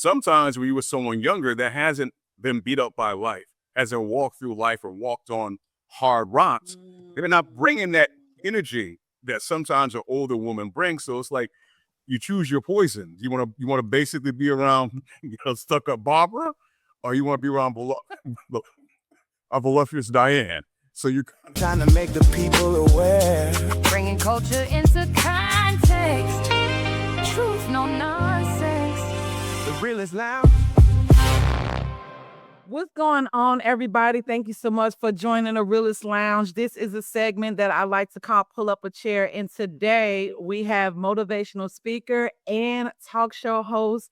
sometimes when you were someone younger that hasn't been beat up by life, hasn't walked through life or walked on hard rocks, they're not bringing that energy that sometimes an older woman brings. So it's like you choose your poison. You want to basically be around stuck up Barbara, or you want to be around a voluptuous Diane. So you're trying to make the people aware, bringing culture into context, truth, no nonsense. the realest lounge. What's going on, everybody? Thank you so much for joining the Realist Lounge. This is a segment that I like to call Pull Up a Chair. And today we have motivational speaker and talk show host.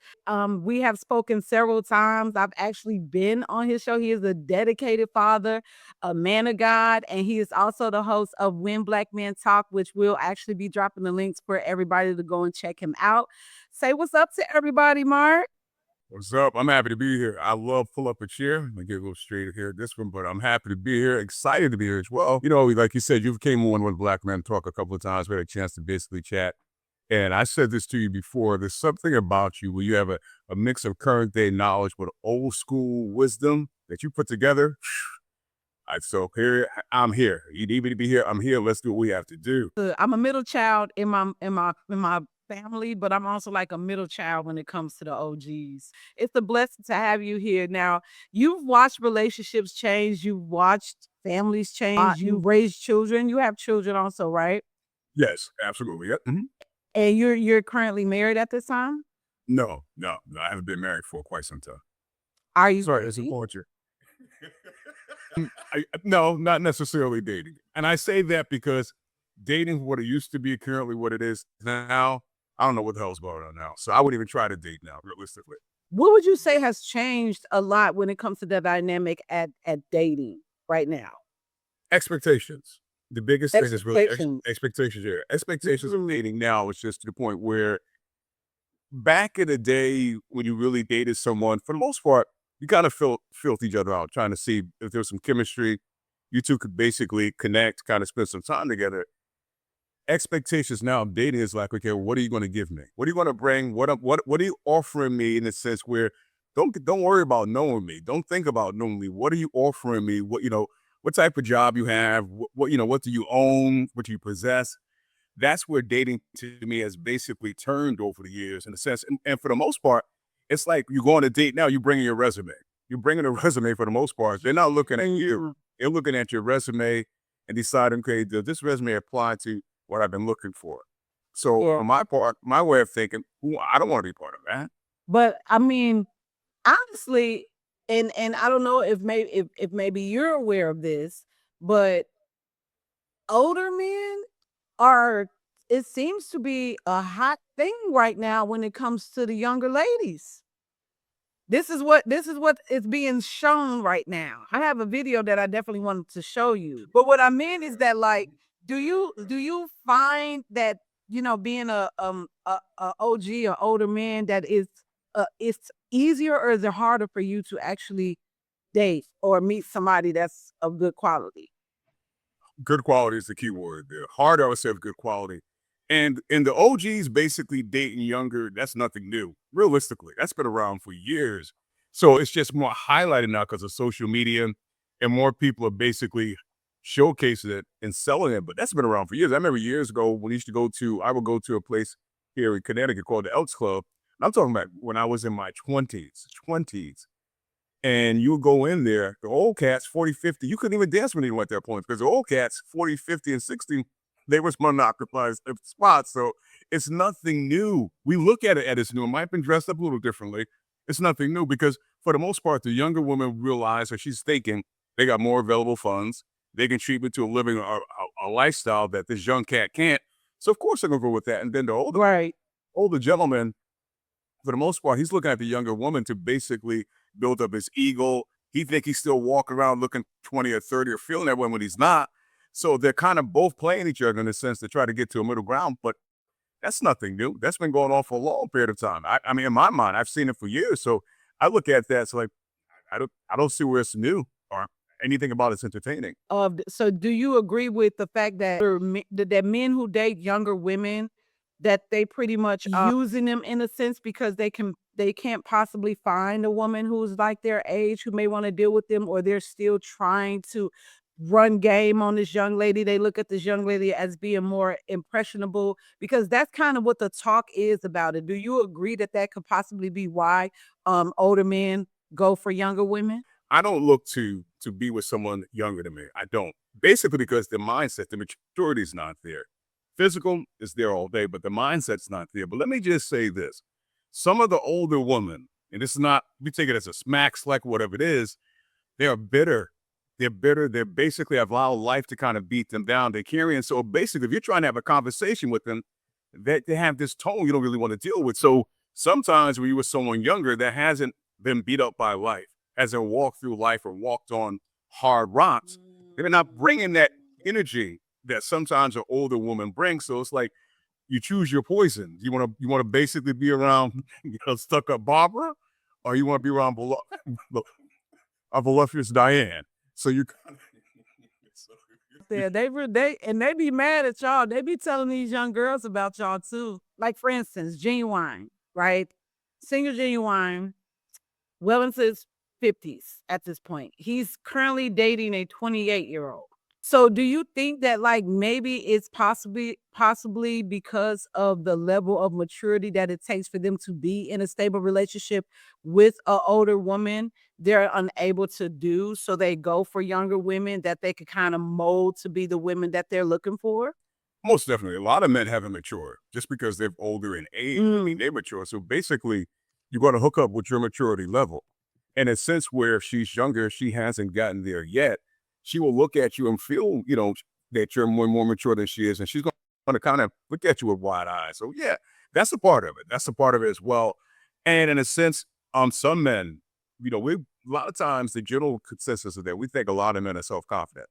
We have spoken several times. I've actually been on his show. He is a dedicated father, a man of God, and he is also the host of When Blk Men Talk, which will actually be dropping the links for everybody to go and check him out. Say what's up to everybody, Mark. What's up? I'm happy to be here. I love Pull Up a Chair. I'm going to get a little straight here this one, but I'm happy to be here, excited to be here as well. You know, like you said, you came on with Blk Men Talk a couple of times. We had a chance to basically chat. And I said this to you before, there's something about you where you have a mix of current day knowledge with old school wisdom that you put together. So here, I'm here. You need me to be here. I'm here. Let's do what we have to do. I'm a middle child in my family, but I'm also like a middle child when it comes to the OGs. It's a blessing to have you here. Now, you've watched relationships change. You've watched families change. You've raised children. You have children also, right? Yes, absolutely. Yep. Mm-hmm. And you're currently married at this time? No. I haven't been married for quite some time. Are you? Sorry, it's a poetry. No, not necessarily dating. And I say that because dating what it used to be, currently what it is now, I don't know what the hell's going on now. So I wouldn't even try to date now, realistically. What would you say has changed a lot when it comes to the dynamic at dating right now? Expectations. The biggest thing is really expectations here. Expectations of dating now is just to the point where back in the day when you really dated someone, for the most part, you kind of felt each other out, trying to see if there was some chemistry. You two could basically connect, kind of spend some time together. Expectations now of dating is like, okay, what are you going to give me? What are you going to bring? What are you offering me in the sense where don't worry about knowing me. Don't think about knowing me. What are you offering me? What type of job you have? What do you own? What do you possess? That's where dating to me has basically turned over the years in a sense. And for the most part, it's like you go on a date now, you bring in your resume. You're bringing a resume for the most part. They're not looking at you. They're looking at your resume and deciding, okay, does this resume apply to what I've been looking for? So for my part, my way of thinking, I don't want to be part of that. But I mean, honestly, and I don't know if maybe you're aware of this, but older men it seems to be a hot thing right now when it comes to the younger ladies. This is what is being shown right now. I have a video that I definitely wanted to show you. But what I mean is that, like, do you find that, being a OG or older man, that it's easier, or is it harder for you to actually date or meet somebody that's of good quality? Good quality is the key word there. Harder, I would say, of good quality. And the OGs basically dating younger, that's nothing new. Realistically, that's been around for years. So it's just more highlighted now because of social media, and more people are basically showcasing it and selling it. But that's been around for years. I remember years ago when I would go to a place here in Connecticut called the Elks Club. And I'm talking about when I was in my 20s. And you would go in there, the old cats, 40, 50, you couldn't even dance with anyone at that point because the old cats, 40, 50, and 60, they was monopolized spots. So it's nothing new. We look at it as new. It might have been dressed up a little differently. It's nothing new because for the most part, the younger woman realized, or she's thinking, they got more available funds. They can treat me to a living, a lifestyle that this young cat can't. So of course they're gonna go with that. And then the older gentleman, for the most part, he's looking at the younger woman to basically build up his ego. He think he's still walking around looking 20 or 30 or feeling that way when he's not. So they're kind of both playing each other in a sense to try to get to a middle ground, but that's nothing new. That's been going on for a long period of time. I mean, in my mind, I've seen it for years. So I look at that, it's like, I don't see where it's new or anything about it's entertaining. So do you agree with the fact that that men who date younger women, that they pretty much using them in a sense because they can they can't possibly find a woman who's like their age who may want to deal with them, or they're still trying to run game on this young lady. They look at this young lady as being more impressionable, because that's kind of what the talk is about it. Do you agree that that could possibly be why older men go for younger women? I don't look to be with someone younger than me. I don't. Basically because the mindset, the maturity is not there. Physical is there all day, but the mindset's not there. But let me just say this. Some of the older women, and this is not, we take it as a smack, slack, whatever it is, they are bitter. They're bitter. They're basically have allowed life to kind of beat them down. They're carrying. So basically, if you're trying to have a conversation with them, they have this tone you don't really want to deal with. So sometimes when you're with someone younger that hasn't been beat up by life, hasn't walked through life or walked on hard rocks, they're not bringing that energy that sometimes an older woman brings. So it's like you choose your poison. You want to basically be around stuck up Barbara, or you want to be around a voluptuous Diane. So you kind of There, they be mad at y'all. They be telling these young girls about y'all too. Like for instance, Genuine, right? Singer Genuine, well into his 50s at this point. He's currently dating a 28-year-old. So do you think that like maybe it's possibly because of the level of maturity that it takes for them to be in a stable relationship with an older woman, they're unable to do, so they go for younger women that they could kind of mold to be the women that they're looking for? most definitely. A lot of men haven't matured just because they're older in age. I mean, they mature. So basically, you're going to hook up with your maturity level. In a sense where if she's younger, she hasn't gotten there yet, she will look at you and feel, that you're more mature than she is. And she's going to kind of look at you with wide eyes. So yeah, that's a part of it. That's a part of it as well. And in a sense, some men, we a lot of times the general consensus is that we think a lot of men are self-confident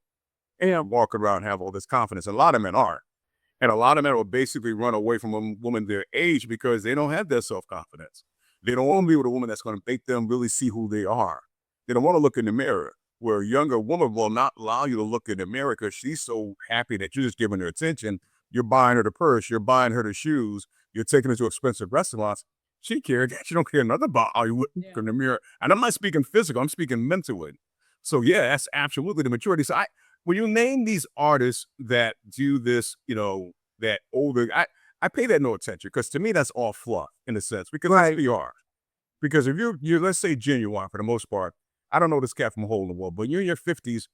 and walk around and have all this confidence. And a lot of men aren't. And a lot of men will basically run away from a woman their age because they don't have that self-confidence. They don't want to be with a woman that's going to make them really see who they are. They don't want to look in the mirror, where a younger woman will not allow you to look in the mirror because she's so happy that you're just giving her attention. You're buying her the purse. You're buying her the shoes. You're taking her to expensive restaurants. She cares. She don't care nothing about how you look in the mirror. And I'm not speaking physical. I'm speaking mentally. So yeah, that's absolutely the maturity. So when you name these artists that do this, that older, I pay that no attention because to me that's all fluff in a sense because that's who you are. Because if you're let's say Genuine for the most part, I don't know this cat from a hole in the wall, but you're in your 50s,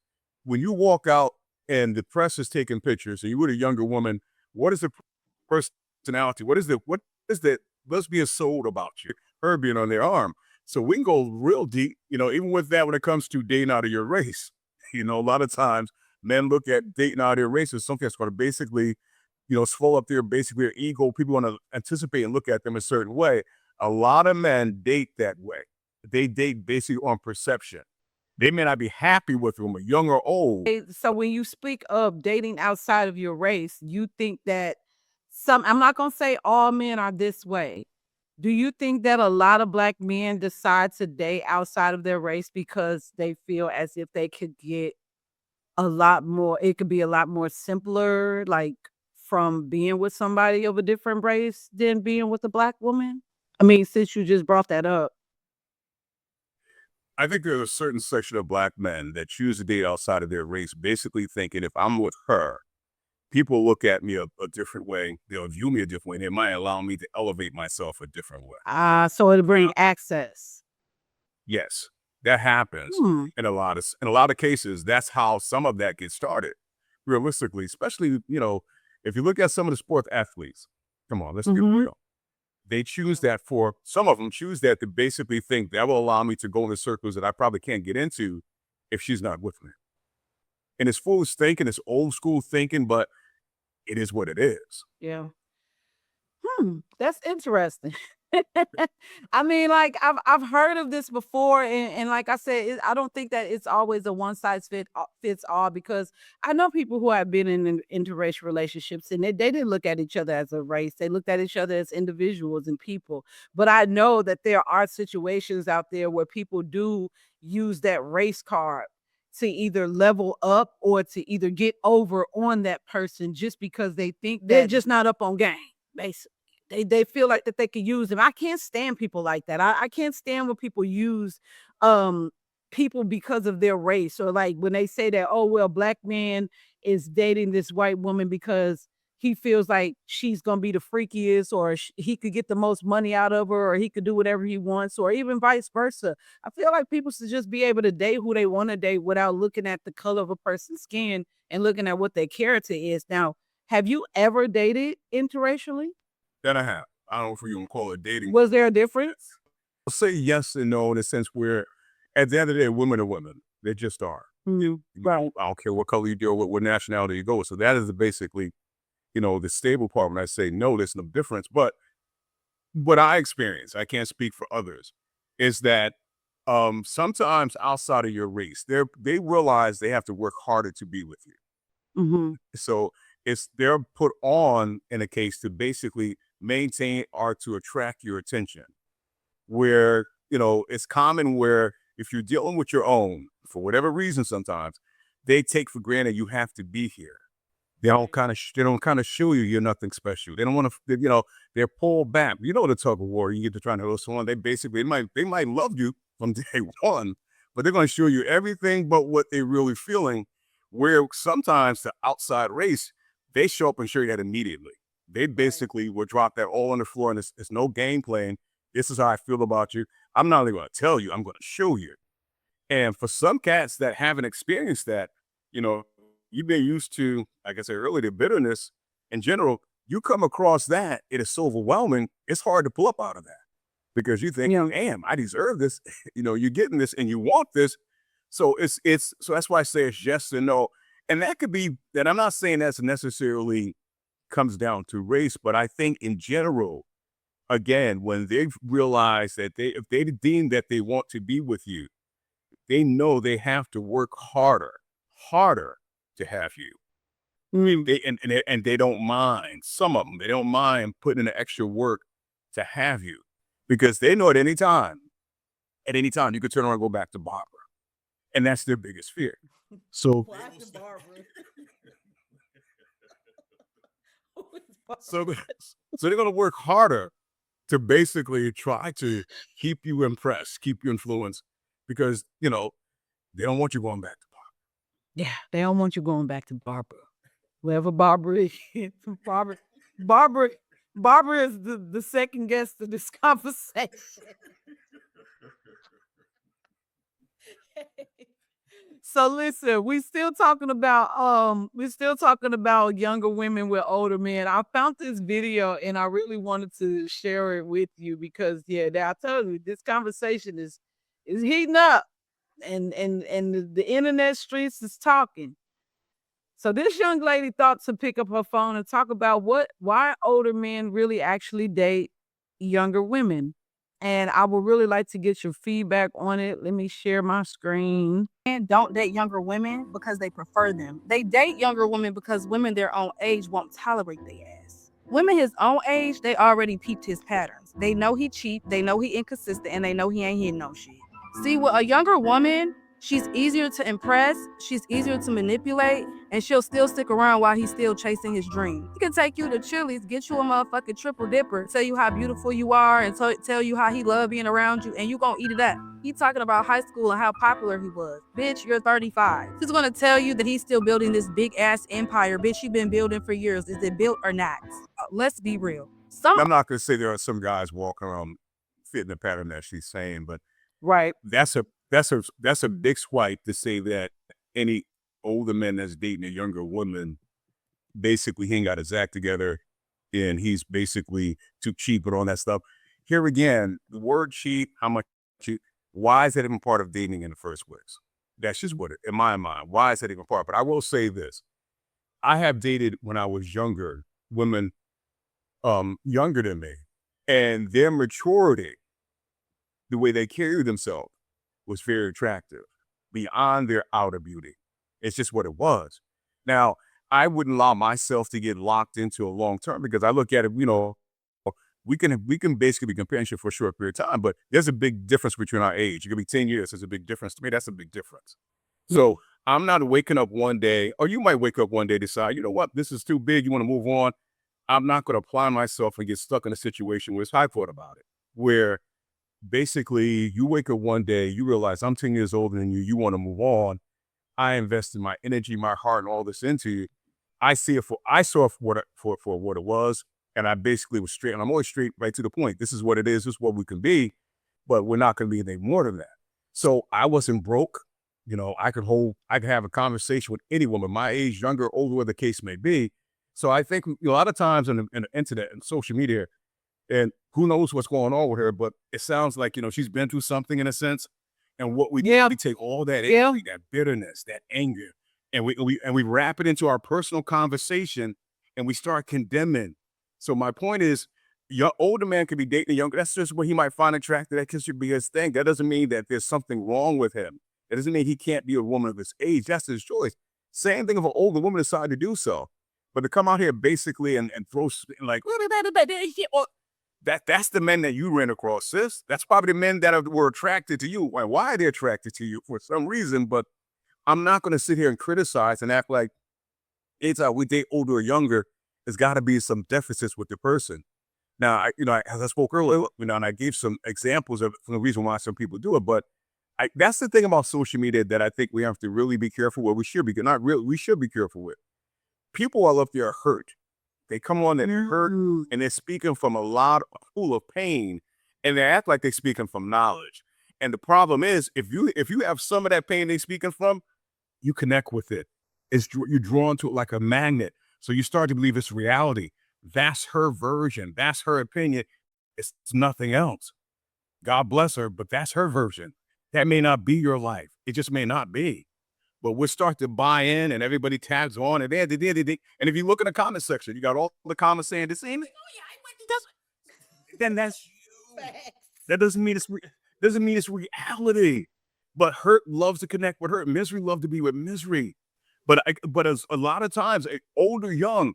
when you walk out and the press is taking pictures and you're with a younger woman, what is the personality? What is the lesbian soul about you? Her being on their arm. So we can go real deep, even with that when it comes to dating out of your race. A lot of times men look at dating out of their race as something that's going to basically swell up basically their ego. People want to anticipate and look at them a certain way. A lot of men date that way. They date basically on perception. They may not be happy with them, young or old. So when you speak of dating outside of your race, you think that I'm not going to say all men are this way. Do you think that a lot of Black men decide to date outside of their race because they feel as if they could get a lot more, it could be a lot more simpler, like from being with somebody of a different race than being with a Black woman? I mean, since you just brought that up. I think there's a certain section of Black men that choose to date outside of their race, basically thinking if I'm with her, people look at me a different way. They'll view me a different way. They might allow me to elevate myself a different way. So it'll bring access. Yes, that happens in a lot of cases. That's how some of that gets started. Realistically, especially if you look at some of the sports athletes, come on, let's be real. They choose that some of them choose that to basically think that will allow me to go into circles that I probably can't get into if she's not with me. And it's foolish thinking, it's old school thinking, but it is what it is. Yeah. That's interesting. I mean, like I've heard of this before, and like I said, I don't think that it's always a one size fits all, because I know people who have been in interracial relationships and they didn't look at each other as a race; they looked at each other as individuals and people. But I know that there are situations out there where people do use that race card to either level up or to either get over on that person just because they think they're just not up on game, basically. they feel like that they can use them. I can't stand people like that. I can't stand when people use people because of their race, or like when they say that, oh well, black man is dating this white woman because he feels like she's gonna be the freakiest, or he could get the most money out of her, or he could do whatever he wants, or even vice versa. I feel like people should just be able to date who they want to date without looking at the color of a person's skin and looking at what their character is. Now, have you ever dated interracially? That I have. I don't know if you can call it dating. Was there a difference? I'll say yes and no in the sense where, at the end of the day, women are women. They just are. Right. I don't care what color you deal with, what nationality you go with. So that is basically, the stable part when I say no, there's no difference. But what I experience, I can't speak for others, is that sometimes outside of your race, they realize they have to work harder to be with you. Mm-hmm. So they're put on in a case to basically maintain or to attract your attention. Where, it's common where if you're dealing with your own, for whatever reason sometimes, they take for granted you have to be here. They don't kind of show you're nothing special. They don't want to, they're pulled back. You know the tug of war. You get to trying to hold someone. They might love you from day one, but they're going to show you everything but what they're really feeling. Where sometimes the outside race, they show up and show you that immediately. They basically will drop that all on the floor, and it's no game playing. This is how I feel about you. I'm not only going to tell you, I'm going to show you. And for some cats that haven't experienced that, you've been used to, like I said earlier, the bitterness in general. You come across that, it is so overwhelming, it's hard to pull up out of that because you think, damn, I deserve this. You're getting this and you want this. So so that's why I say it's yes and no. And that could be that. I'm not saying that's necessarily comes down to race, but I think in general, again, when they realize that if they deem that they want to be with you, they know they have to work harder to have you. And they don't mind. Some of them, they don't mind putting in the extra work to have you because they know at any time you could turn around and go back to Barbara. And that's their biggest fear. So, so, so they're going to work harder to basically try to keep you impressed, keep you influenced, because, they don't want you going back to Barbara. Yeah, they don't want you going back to Barbara. Whoever Barbara is, Barbara is the second guest of this conversation. So listen, we're still talking about younger women with older men. I found this video and I really wanted to share it with you because I told you this conversation is heating up, and the internet streets is talking. So this young lady thought to pick up her phone and talk about why older men really actually date younger women. And I would really like to get your feedback on it. Let me share my screen. Men don't date younger women because they prefer them. They date younger women because women their own age won't tolerate their ass. Women his own age, they already peeped his patterns. They know he cheap, they know he inconsistent, and they know he ain't hitting no shit. See, with a younger woman, she's easier to impress, she's easier to manipulate, and she'll still stick around while he's still chasing his dream. He can take you to Chili's, get you a motherfucking triple dipper, tell you how beautiful you are, and tell you how he love being around you, and you gonna eat it up. He talking about high school and how popular he was. Bitch, you're 35. He's gonna tell you that he's still building this big ass empire. Bitch, you've been building for years. Is it built or not? Let's be real. I'm not going to say there are some guys walking around fitting the pattern that she's saying, but Right. that's a big swipe to say that any older man that's dating a younger woman, basically he ain't got his act together and he's basically too cheap and all that stuff. Here again, the word cheap, how much cheap, why is that even part of dating in the first place? That's just what in my mind, why is that even part? But I will say this. I have dated when I was younger, women younger than me, and their maturity, the way they carry themselves was very attractive beyond their outer beauty. It's just what it was. Now, I wouldn't allow myself to get locked into a long term because I look at it, we can basically be companionship for a short period of time, but there's a big difference between our age. It could be 10 years. There's a big difference. To me, that's a big difference. So I'm not waking up one day, or you might wake up one day, decide, you know what, this is too big. You want to move on. I'm not going to apply myself and get stuck in a situation where it's I thought about it, where basically you wake up one day, you realize I'm 10 years older than you, you want to move on. I invested my energy, my heart, and all this into you. I saw it for what it was, and I basically was straight. And I'm always straight, right to the point. This is what it is. This is what we can be, but we're not going to be anything more than that. So I wasn't broke. I could have a conversation with any woman, my age, younger, older, whatever the case may be. So I think a lot of times in the internet and social media, and who knows what's going on with her, but it sounds like she's been through something in a sense. And what we do, Yeah. we take all that Yeah. energy, that bitterness, that anger, and we wrap it into our personal conversation, and we start condemning. So my point is, your older man could be dating a younger. That's just what he might find attractive. That should be his thing. That doesn't mean that there's something wrong with him. It doesn't mean he can't be a woman of his age. That's his choice. Same thing if an older woman decided to do so. But to come out here basically and throw like that's the men that you ran across, sis. That's probably the men that were attracted to you. Why are they attracted to you for some reason? But I'm not going to sit here and criticize and act like it's we date older or younger. There's got to be some deficits with the person. Now, as I spoke earlier, and I gave some examples of the reason why some people do it. But that's the thing about social media that I think we have to really be careful with. We should be not really. We should be careful with. People are up there hurt. They come on and hurt, and they're speaking from a lot full of pain, and they act like they're speaking from knowledge. And the problem is, if you have some of that pain they're speaking from, you connect with it. You're drawn to it like a magnet. So you start to believe it's reality. That's her version. That's her opinion. It's nothing else. God bless her, but that's her version. That may not be your life. It just may not be. But we'll start to buy in, and everybody tags on, and and if you look in the comment section, you got all the comments saying the same thing. Oh yeah, I went to this. Then that's you. That doesn't mean it's reality. But hurt loves to connect with hurt. Misery loves to be with misery. But as a lot of times, older, young,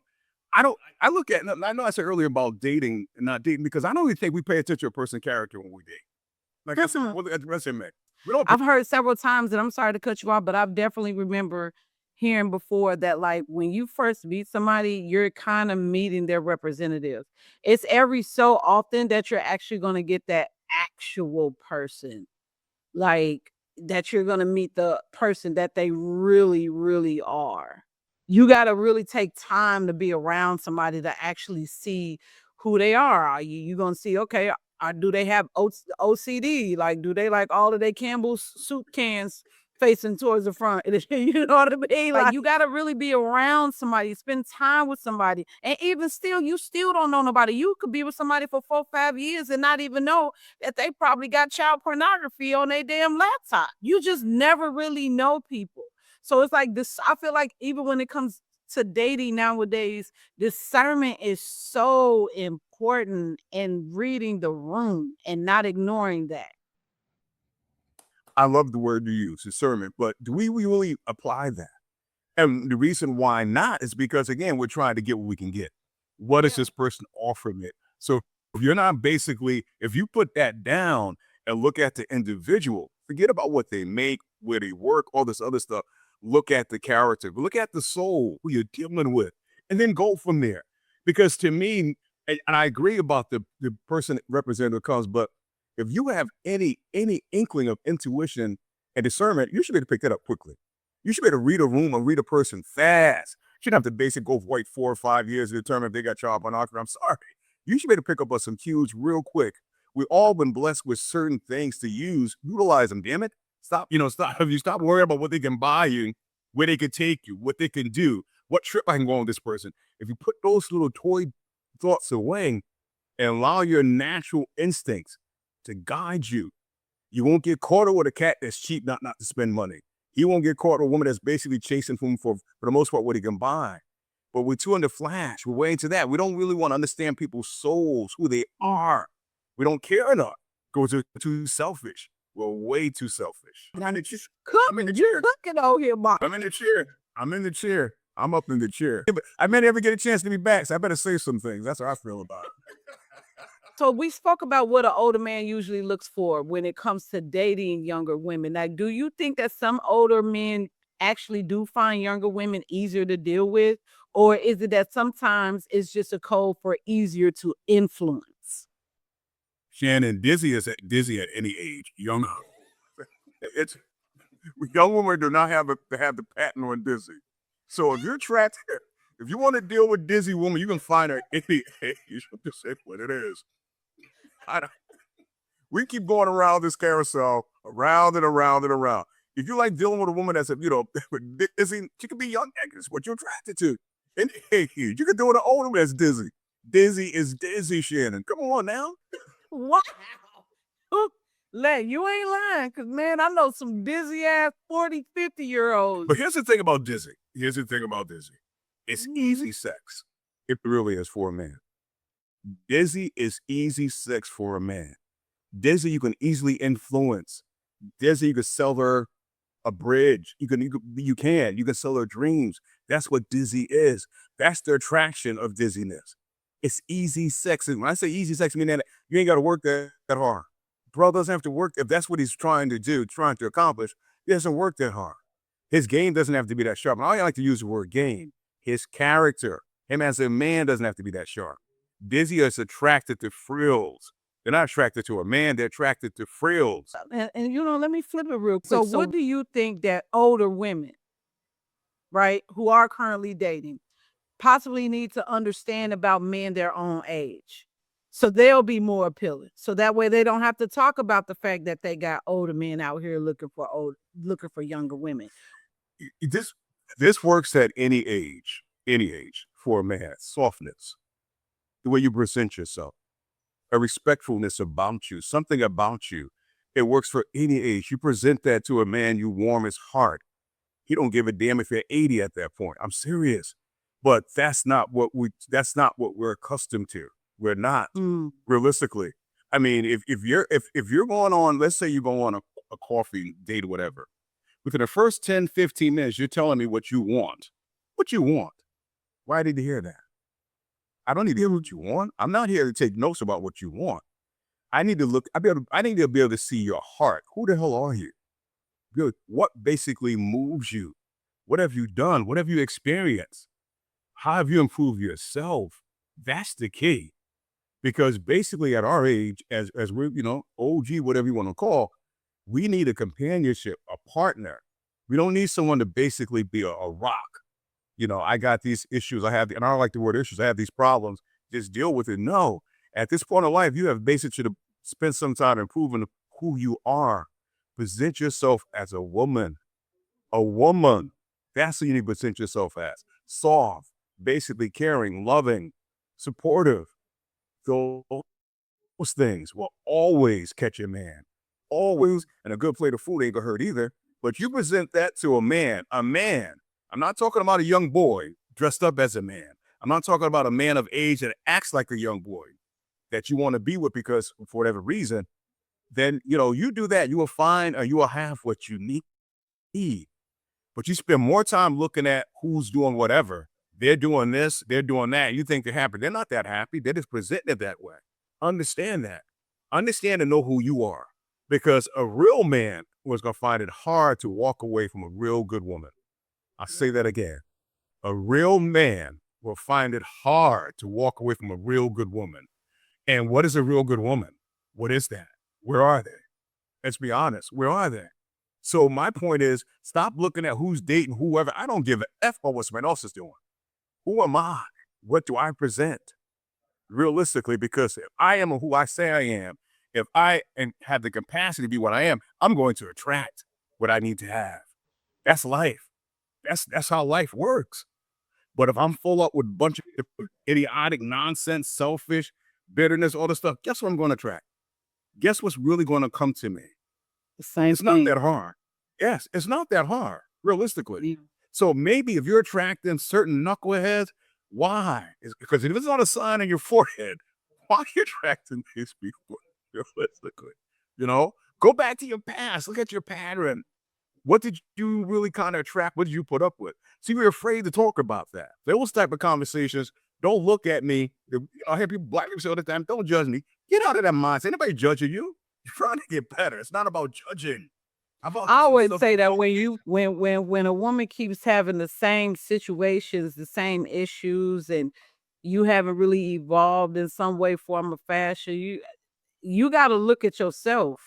I look at, and I know I said earlier about dating and not dating, because I don't even think we pay attention to a person's character when we date. Like that's it, man. I've heard several times, and I'm sorry to cut you off, but I've definitely remember hearing before that, like, when you first meet somebody, you're kind of meeting their representative. It's every so often that you're actually going to get that actual person, like that you're going to meet the person that they really, really are. You got to really take time to be around somebody to actually see who they are. Are you going to see, okay, do they have OCD? Like, do they like all of their Campbell's soup cans facing towards the front? You know what I mean? Like, you got to really be around somebody, spend time with somebody. And even still, you still don't know nobody. You could be with somebody for 4 or 5 years and not even know that they probably got child pornography on their damn laptop. You just never really know people. So it's like this. I feel like even when it comes to dating nowadays, discernment is so important in reading the room and not ignoring that. I love the word you use, discernment, but do we really apply that? And the reason why not is because, again, we're trying to get what we can get. What is this person offering it? So if you're not if you put that down and look at the individual, forget about what they make, where they work, all this other stuff. Look at the character, look at the soul, who you're dealing with, and then go from there. Because to me, and I agree about the person representative comes, but if you have any inkling of intuition and discernment, you should be able to pick that up quickly. You should be able to read a room and read a person fast. You shouldn't have to basically go for 4 or 5 years to determine if they got child pornography. I'm sorry. You should be able to pick up on some cues real quick. We've all been blessed with certain things to use. Utilize them, damn it. Stop. If you stop worrying about what they can buy you, where they can take you, what they can do, what trip I can go on with this person. If you put those little toy thoughts away and allow your natural instincts to guide you, you won't get caught with a cat that's cheap not to spend money. He won't get caught with a woman that's basically chasing him for the most part what he can buy. But we're too in the flash. We're way into that. We don't really want to understand people's souls, who they are. We don't care enough. Goes too selfish. We're way too selfish. I'm in the chair. Looking over here, Mark. I'm in the chair. I'm up in the chair. I may never get a chance to be back, so I better say some things. That's how I feel about it. So we spoke about what an older man usually looks for when it comes to dating younger women. Like, do you think that some older men actually do find younger women easier to deal with? Or is it that sometimes it's just a code for easier to influence? Shannon, dizzy at any age. Young, it's young women do not have the pattern on dizzy. So if you're attracted, if you want to deal with dizzy woman, you can find her any age. I'm just saying what it is. I don't, we keep going around this carousel, around and around and around. If you like dealing with a woman that's, dizzy, she could be young. That's what you're attracted to. And hey, you can deal with an older woman that's dizzy. Dizzy is dizzy, Shannon. Come on now. Wow. You ain't lying, because, man, I know some dizzy ass 40, 50-year-olds. But here's the thing about dizzy. It's easy sex. It really is for a man. Dizzy is easy sex for a man. Dizzy, you can easily influence. Dizzy, you can sell her a bridge. You can sell her dreams. That's what dizzy is. That's the attraction of dizziness. It's easy sex. And when I say easy sex, I mean that you ain't got to work that hard. Bro doesn't have to work. If that's what he's trying to do, trying to accomplish, he doesn't work that hard. His game doesn't have to be that sharp. And I like to use the word game. His character, him as a man, doesn't have to be that sharp. Dizzy is attracted to frills. They're not attracted to a man. They're attracted to frills. And let me flip it real quick. So what do you think that older women, right, who are currently dating, possibly need to understand about men their own age? So they'll be more appealing. So that way they don't have to talk about the fact that they got older men out here looking for younger women. This works at any age for a man. Softness, the way you present yourself, a respectfulness about you, something about you. It works for any age. You present that to a man, you warm his heart. He don't give a damn if you're 80 at that point. I'm serious. But that's not what we're accustomed to. We're not, realistically. I mean, if you're going on, let's say you go on a coffee date or whatever, within the first 10, 15 minutes, you're telling me what you want. What you want. Why did you hear that? I don't need to hear what you want. I'm not here to take notes about what you want. I need to be able to see your heart. Who the hell are you? Good. What basically moves you? What have you done? What have you experienced? How have you improved yourself? That's the key. Because basically at our age, as we're, OG, whatever you want to call, we need a companionship, a partner. We don't need someone to basically be a rock. I got these issues. and I don't like the word issues. I have these problems. Just deal with it. No. At this point in life, you have basically to spend some time improving who you are. Present yourself as a woman. A woman. That's who you need to present yourself as. Soft, basically caring, loving, supportive. Those things will always catch a man. Always. And a good plate of food ain't gonna hurt either. But you present that to a man. I'm not talking about a young boy dressed up as a man. I'm not talking about a man of age that acts like a young boy that you want to be with because for whatever reason, then, you do that, you will find or you will have what you need. But you spend more time looking at who's doing whatever. They're doing this, they're doing that. You think they're happy. They're not that happy. They're just presenting it that way. Understand that. Understand and know who you are. Because a real man was going to find it hard to walk away from a real good woman. I'll say that again. A real man will find it hard to walk away from a real good woman. And what is a real good woman? What is that? Where are they? Let's be honest. Where are they? So my point is, stop looking at who's dating whoever. I don't give a F about what someone else is doing. Who am I? What do I present? Realistically, because if I am who I say I am, if I have the capacity to be what I am, I'm going to attract what I need to have. That's life. That's how life works. But if I'm full up with a bunch of idiotic nonsense, selfish, bitterness, all this stuff, guess what I'm going to attract? Guess what's really going to come to me? The same It's not that hard. Yes, it's not that hard, realistically. Yeah. So maybe if you're attracting certain knuckleheads, why? Because if it's not a sign on your forehead, why are you attracting these people? Realistically, go back to your past. Look at your pattern. What did you really kind of attract? What did you put up with? See, we're afraid to talk about that. Those type of conversations. Don't look at me. I hear black people say all the time, don't judge me. Get out of that mindset. Anybody judging you? You're trying to get better. It's not about judging. I always say that when a woman keeps having the same situations, the same issues, and you haven't really evolved in some way, form, or fashion, you got to look at yourself.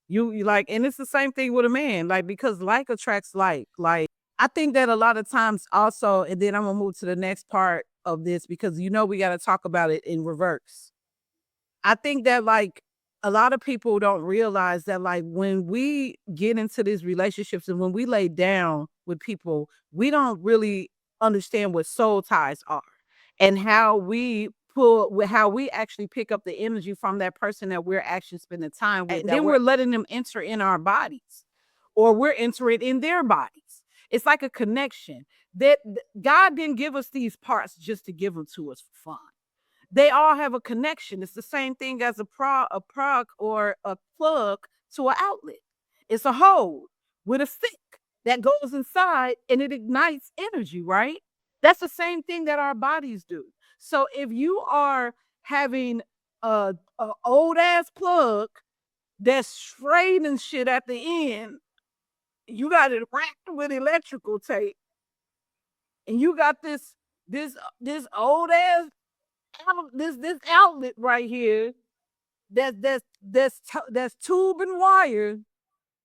You like, and it's the same thing with a man, like because like attracts like. Like I think that a lot of times also, and then I'm gonna move to the next part of this because we got to talk about it in reverse. I think that like a lot of people don't realize that like when we get into these relationships and when we lay down with people, we don't really understand what soul ties are and how we actually pick up the energy from that person that we're actually spending time with. And then we're letting them enter in our bodies or we're entering in their bodies. It's like a connection that God didn't give us these parts just to give them to us for fun. They all have a connection. It's the same thing as a plug or a plug to an outlet. It's a hole with a stick that goes inside and it ignites energy, right? That's the same thing that our bodies do. So if you are having a old ass plug that's straight and shit at the end, you got it wrapped with electrical tape, and you got this old ass this outlet right here that's tube and wire,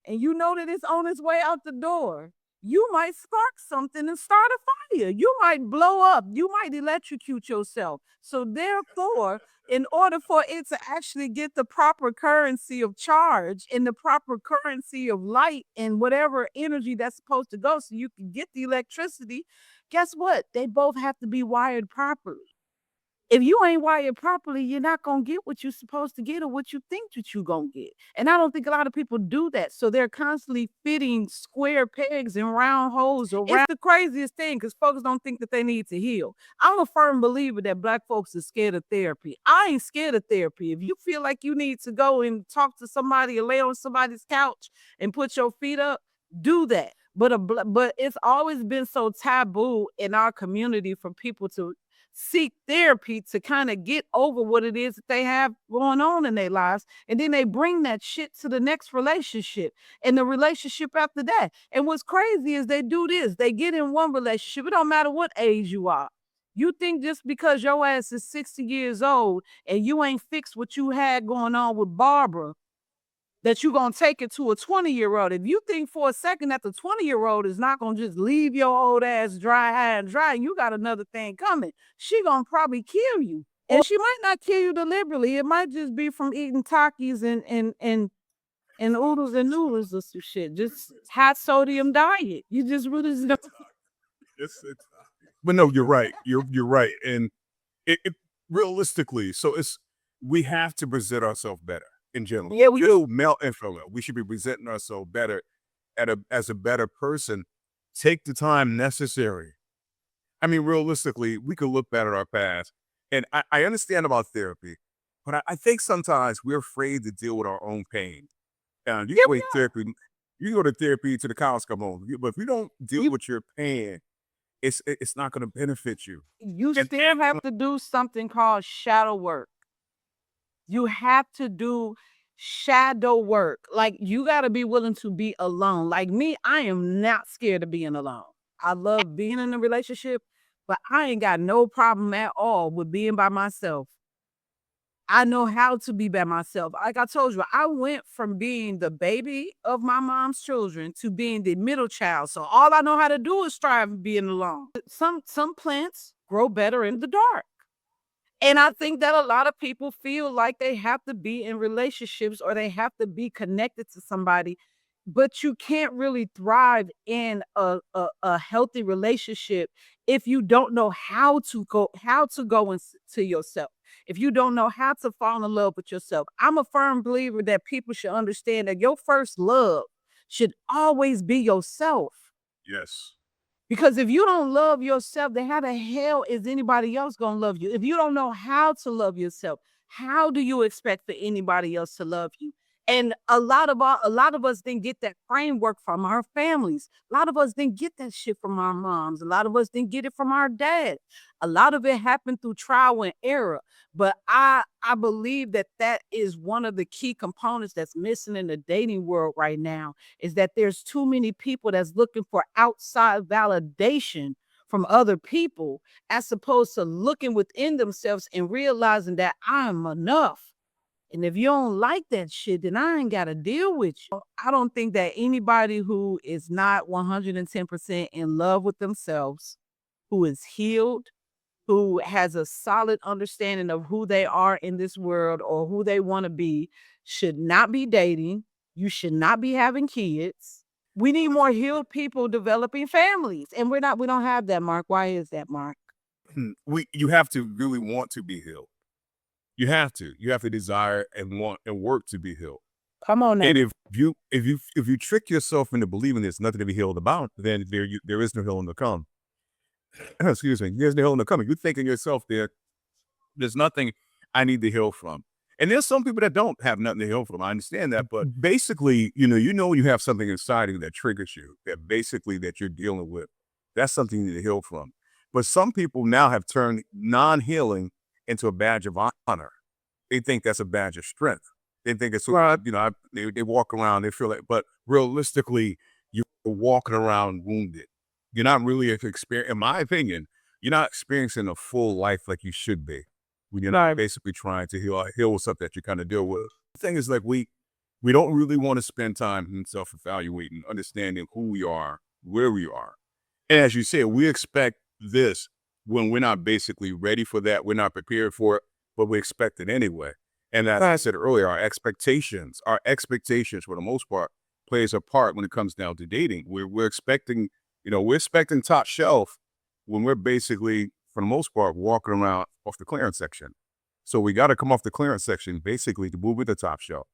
and you know that it's on its way out the door. You might spark something and start a fire. You might blow up. You might electrocute yourself. So therefore, in order for it to actually get the proper currency of charge and the proper currency of light and whatever energy that's supposed to go so you can get the electricity, guess what? They both have to be wired properly. If you ain't wired properly, you're not gonna get what you're supposed to get or what you think that you're gonna get. And I don't think a lot of people do that. So they're constantly fitting square pegs in round holes. It's the craziest thing because folks don't think that they need to heal. I'm a firm believer that Black folks are scared of therapy. I ain't scared of therapy. If you feel like you need to go and talk to somebody or lay on somebody's couch and put your feet up, do that. But it's always been so taboo in our community for people to seek therapy to kind of get over what it is that they have going on in their lives. And then they bring that shit to the next relationship and the relationship after that. And what's crazy is they do this. They get in one relationship. It don't matter what age you are. You think just because your ass is 60 years old and you ain't fixed what you had going on with Barbara, that you're going to take it to a 20-year-old. If you think for a second that the 20-year-old is not going to just leave your old ass dry, high and dry, you got another thing coming. She going to probably kill you. And she might not kill you deliberately. It might just be from eating Takis and oodles and noodles or some shit. Just high sodium diet. You just really don't. But no, you're right. You're right. And it realistically, so we have to present ourselves better in general. Yeah, we do. Male and female. We should be presenting ourselves better as a better person. Take the time necessary. I mean, realistically, we could look back at our past. And I understand about therapy, but I think sometimes we're afraid to deal with our own pain. You Yeah, can wait therapy. You go to therapy to the cows come home. But if you don't deal with your pain, it's not going to benefit you. You And still have to do something called shadow work. You have to do shadow work. Like you got to be willing to be alone. Like me, I am not scared of being alone. I love being in a relationship, but I ain't got no problem at all with being by myself. I know how to be by myself. Like I told you, I went from being the baby of my mom's children to being the middle child. So all I know how to do is strive being alone. Some plants grow better in the dark. And I think that a lot of people feel like they have to be in relationships or they have to be connected to somebody, but you can't really thrive in a healthy relationship if you don't know how to go into yourself. If you don't know how to fall in love with yourself. I'm a firm believer that people should understand that your first love should always be yourself. yes, Because if you don't love yourself, then how the hell is anybody else going to love you? If you don't know how to love yourself, how do you expect for anybody else to love you? And a lot of us didn't get that framework from our families. A lot of us didn't get that shit from our moms. A lot of us didn't get it from our dad. A lot of it happened through trial and error. But I believe that that is one of the key components that's missing in the dating world right now, is that there's too many people that's looking for outside validation from other people, as opposed to looking within themselves and realizing that I'm enough. And if you don't like that shit, then I ain't got to deal with you. I don't think that anybody who is not 110% in love with themselves, who is healed, who has a solid understanding of who they are in this world or who they want to be, should not be dating. You should not be having kids. We need more healed people developing families. And we don't have that, Mark. Why is that, Mark? You have to really want to be healed. You have to desire and want and work to be healed. Come on now. And if you trick yourself into believing there's nothing to be healed about, then there is no healing to come. Excuse me. There's no healing to come. You're thinking yourself there's nothing I need to heal from. And there's some people that don't have nothing to heal from. I understand that. But basically, you know you have something inside of you that triggers you, that you're dealing with. That's something you need to heal from. But some people now have turned non-healing into a badge of honor. They think that's a badge of strength. They think it's, they walk around, they feel like, but realistically, you're walking around wounded. You're not really in my opinion, you're not experiencing a full life like you should be. When you're not basically trying to heal with something that you kind of deal with. The thing is, like, we don't really want to spend time in self-evaluating, understanding who we are, where we are. And as you said, we expect this when we're not basically ready for that. We're not prepared for it, but we expect it anyway. And as I said earlier, our expectations for the most part plays a part when it comes down to dating. We're expecting top shelf when we're basically, for the most part, walking around off the clearance section. So we got to come off the clearance section basically to move with the top shelf.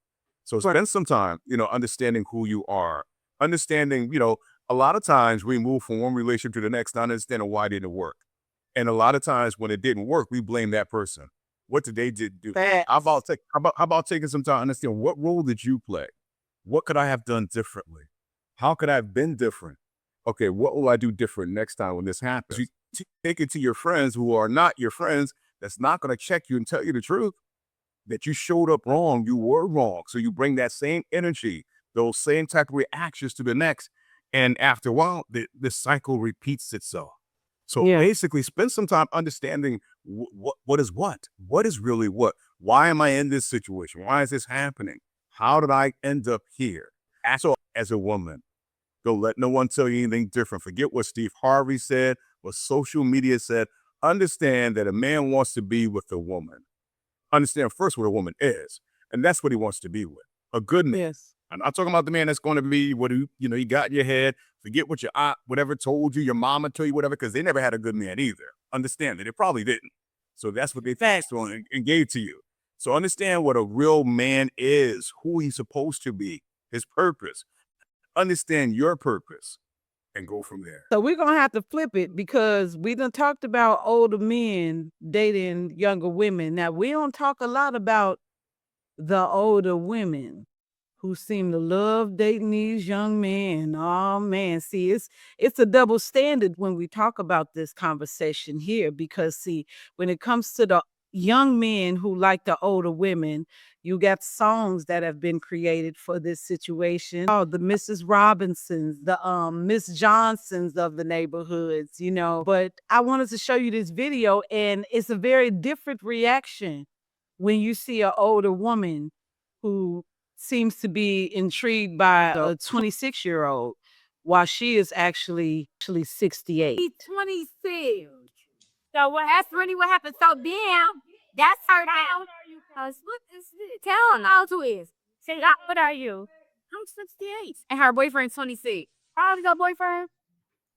So spend some time, understanding who you are, understanding, a lot of times we move from one relationship to the next, not understanding why it didn't work. And a lot of times when it didn't work, we blame that person. What did they do? How about taking some time to understand, what role did you play? What could I have done differently? How could I have been different? Okay, what will I do different next time when this happens? You take it to your friends who are not your friends, that's not going to check you and tell you the truth, that you showed up wrong, you were wrong. So you bring that same energy, those same type of reactions to the next. And after a while, the cycle repeats itself. So basically, spend some time understanding what is really what. Why am I in this situation? Why is this happening? How did I end up here? So as a woman, don't let no one tell you anything different. Forget what Steve Harvey said, what social media said. Understand that a man wants to be with a woman. Understand first what a woman is, and that's what he wants to be with. A good man. Yes. I'm not talking about the man that's going to be what you got in your head. Forget what your aunt, whatever told you, your mama told you, whatever, because they never had a good man either. Understand that they probably didn't. So that's what they passed on and gave to you. So understand what a real man is, who he's supposed to be, his purpose. Understand your purpose and go from there. So we're going to have to flip it, because we done talked about older men dating younger women. Now, we don't talk a lot about the older women who seem to love dating these young men. Oh man, see, it's a double standard when we talk about this conversation here, because see, when it comes to the young men who like the older women, you got songs that have been created for this situation. Oh, the Mrs. Robinsons, the Miss Johnsons of the neighborhoods, But I wanted to show you this video, and it's a very different reaction when you see an older woman who seems to be intrigued by a 26-year-old, while she is actually 68. He's 26. So what happened? So damn, that's her now. Tell her how to is. Say, what are you? I'm 68. And her boyfriend's 26. How old is your boyfriend?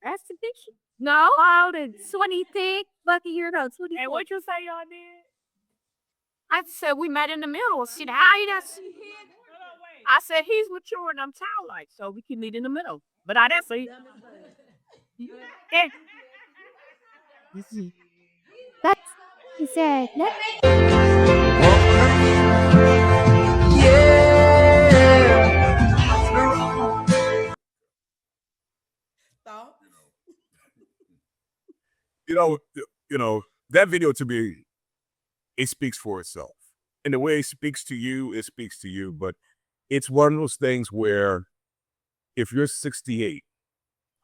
That's the picture. No. How old is 26? Lucky year ago, 24. And what you say y'all did? I said we met in the middle. Shit, how you not? I said he's mature and I'm childlike, so we can meet in the middle. But I didn't see. That's he said. Yeah. that video to me, it speaks for itself. And the way it speaks to you, but it's one of those things where if you're 68,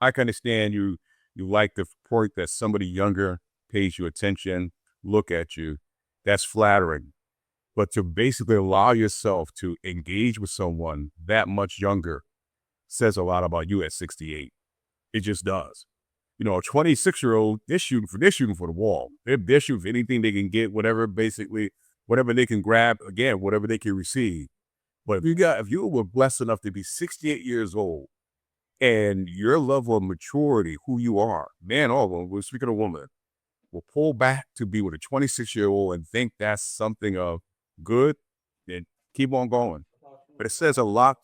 I can understand you like the point that somebody younger pays you attention, look at you. That's flattering. But to basically allow yourself to engage with someone that much younger says a lot about you at 68. It just does. A 26-year-old, they're shooting for the wall. They're shooting for anything they can get, whatever they can grab, again, whatever they can receive. But if you were blessed enough to be 68 years old and your level of maturity, who you are, man or woman, we're speaking of woman, will pull back to be with a 26-year-old and think that's something of good, then keep on going. But it says a lot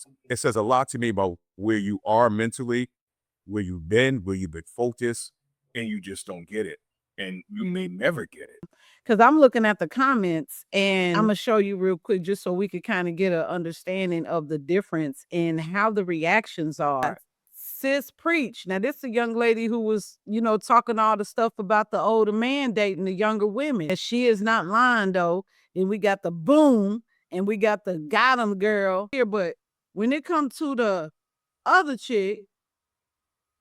to me about where you are mentally, where you've been focused, and you just don't get it. And you may never get it. Because I'm looking at the comments and I'm going to show you real quick just so we could kind of get an understanding of the difference in how the reactions are. Sis preach. Now, this is a young lady who was, talking all the stuff about the older man dating the younger women. And she is not lying, though. And we got the boom and we got the got 'em girl here. But when it comes to the other chick,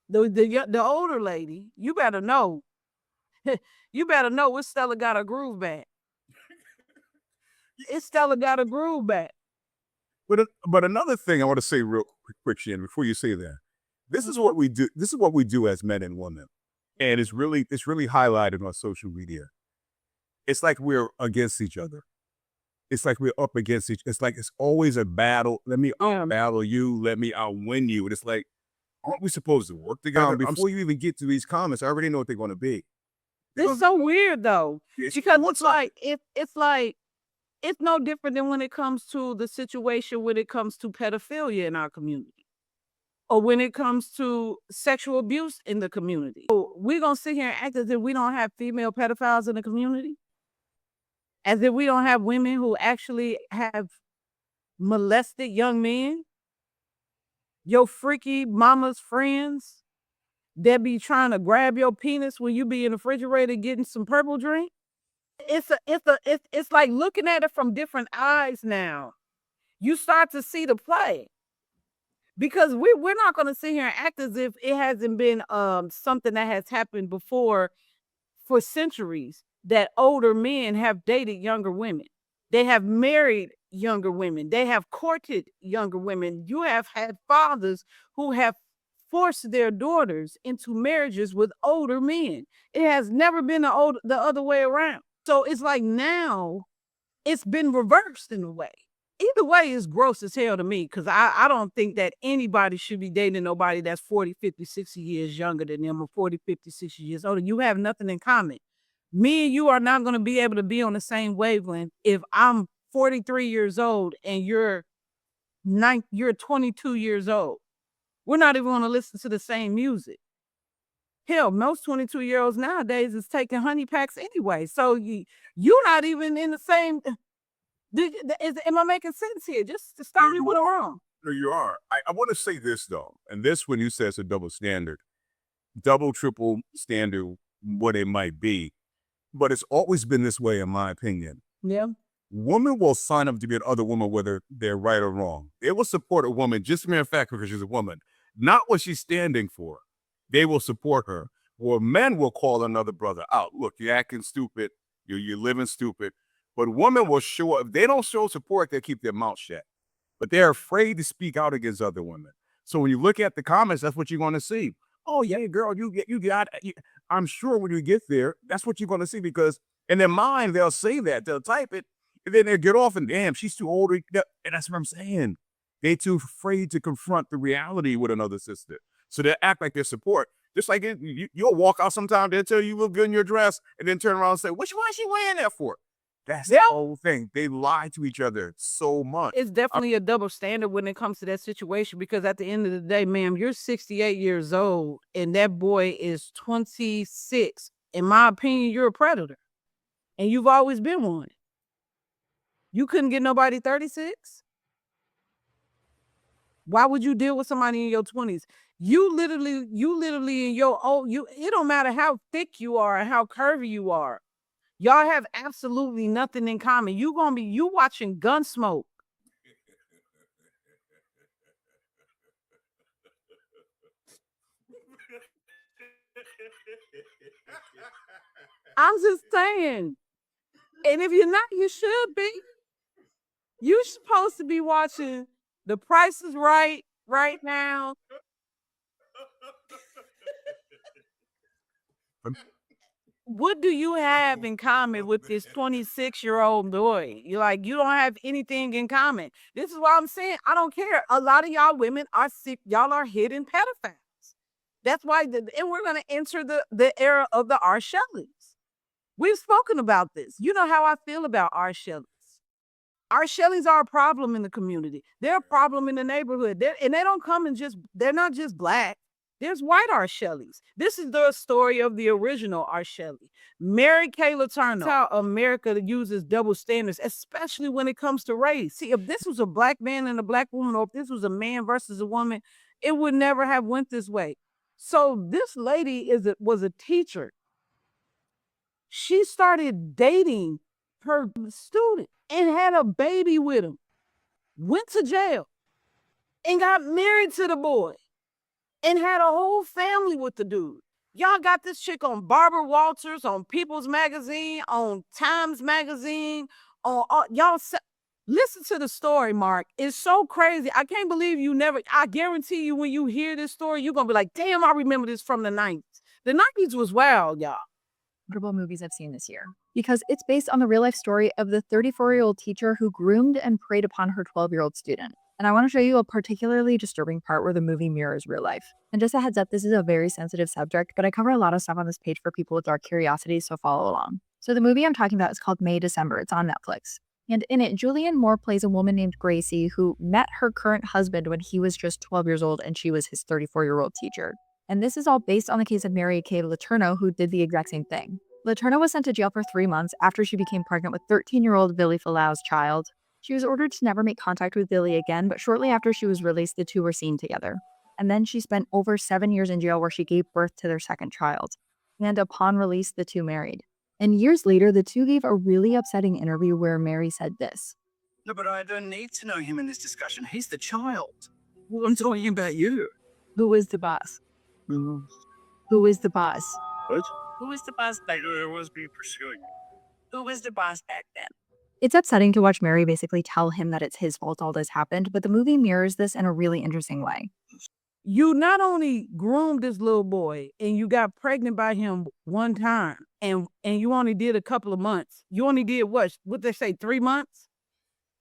the older lady, you better know. You better know what Stella got a groove back. It's Stella got a groove back. But another thing I want to say real quick, Shannon, before you say that, this is what we do. This is what we do as men and women, and it's really highlighted on social media. It's like we're against each other. It's like we're up against It's like it's always a battle. Let me battle you. Let me outwin you. And it's like, aren't we supposed to work together? Before you even get to these comments, I already know what they're going to be. It's so weird though, because it's no different than when it comes to the situation when it comes to pedophilia in our community or when it comes to sexual abuse in the community. So we're going to sit here and act as if we don't have female pedophiles in the community, as if we don't have women who actually have molested young men, your freaky mama's friends that be trying to grab your penis when you be in the refrigerator getting some purple drink. It's like looking at it from different eyes now. You start to see the play. Because we're not going to sit here and act as if it hasn't been something that has happened before for centuries, that older men have dated younger women. They have married younger women. They have courted younger women. You have had fathers who have forced their daughters into marriages with older men. It has never been the other way around. So it's like now it's been reversed in a way. Either way is gross as hell to me, because I don't think that anybody should be dating nobody that's 40, 50, 60 years younger than them, or 40, 50, 60 years older. You have nothing in common. Me and you are not going to be able to be on the same wavelength if I'm 43 years old and you're 22 years old. We're not even going to listen to the same music. Hell, most 22-year-olds nowadays is taking honey packs anyway. So you're not even in the same. Am I making sense here? Just to start me with a wrong. No, you are. I want to say this though, and this when you say it's a double standard, double, triple standard, what it might be, but it's always been this way in my opinion. Yeah. Women will sign up to be an other woman, whether they're right or wrong. They will support a woman just mere fact because she's a woman, not what she's standing for. They will support her. Or men will call another brother out. Look, you're acting stupid. You're living stupid. But women will show up. If they don't show support, they keep their mouth shut. But they're afraid to speak out against other women. So when you look at the comments, that's what you're going to see. Oh yeah, girl, you got. I'm sure when you get there, that's what you're going to see, because in their mind they'll say that, they'll type it, and then they'll get off and damn, she's too old. And that's what I'm saying. They're too afraid to confront the reality with another sister. So they act like their support. Just like you'll walk out sometime, they'll tell you look good in your dress, and then turn around and say, why is she wearing that for? That's the whole thing. They lie to each other so much. It's definitely a double standard when it comes to that situation, because at the end of the day, ma'am, you're 68 years old and that boy is 26. In my opinion, you're a predator. And you've always been one. You couldn't get nobody 36? Why would you deal with somebody in your 20s? You literally in your it don't matter how thick you are and how curvy you are. Y'all have absolutely nothing in common. You watching Gunsmoke. I'm just saying. And if you're not, you should be. You're supposed to be watching The Price is right now. What do you have in common with this 26-year-old boy? You don't have anything in common. This is why I'm saying I don't care. A lot of y'all women are sick. Y'all are hidden pedophiles. That's why, and we're gonna enter the era of the R. Shelleys. We've spoken about this. You know how I feel about R. Shelleys. R. Shelleys are a problem in the community. They're a problem in the neighborhood. And they don't come they're not just Black. There's white R. Shelleys. This is the story of the original R. Shelley. Mary Kay Letourneau. That's how America uses double standards, especially when it comes to race. See, if this was a Black man and a Black woman, or if this was a man versus a woman, it would never have went this way. So this lady was a teacher. She started dating her student and had a baby with him, went to jail, and got married to the boy, and had a whole family with the dude. Y'all got this chick on Barbara Walters, on People's Magazine, on Times Magazine, listen to the story, Mark. It's so crazy. I can't believe I guarantee you when you hear this story, you're going to be like, damn, I remember this from the 90s. The 90s was wild, y'all. Movies I've seen this year, because it's based on the real life story of the 34-year-old teacher who groomed and preyed upon her 12-year-old student. And I want to show you a particularly disturbing part where the movie mirrors real life. And just a heads up, this is a very sensitive subject, but I cover a lot of stuff on this page for people with dark curiosities, so follow along. So the movie I'm talking about is called May December. It's on Netflix. And in it, Julianne Moore plays a woman named Gracie who met her current husband when he was just 12 years old and she was his 34-year-old teacher. And this is all based on the case of Mary Kay Letourneau, who did the exact same thing. Letourneau was sent to jail for 3 months after she became pregnant with 13-year-old Billy Falau's child. She was ordered to never make contact with Billy again, but shortly after she was released, the two were seen together. And then she spent over 7 years in jail where she gave birth to their second child. And upon release, the two married. And years later, the two gave a really upsetting interview where Mary said this. No, but I don't need to know him in this discussion. He's the child. Well, I'm talking about you. Who is the boss? Mm. Who is the boss? What? Who was the boss back then? I was being pursuing you. Who was the boss back then? It's upsetting to watch Mary basically tell him that it's his fault all this happened, but the movie mirrors this in a really interesting way. You not only groomed this little boy and you got pregnant by him one time, and you only did a couple of months. You only did what they say, 3 months?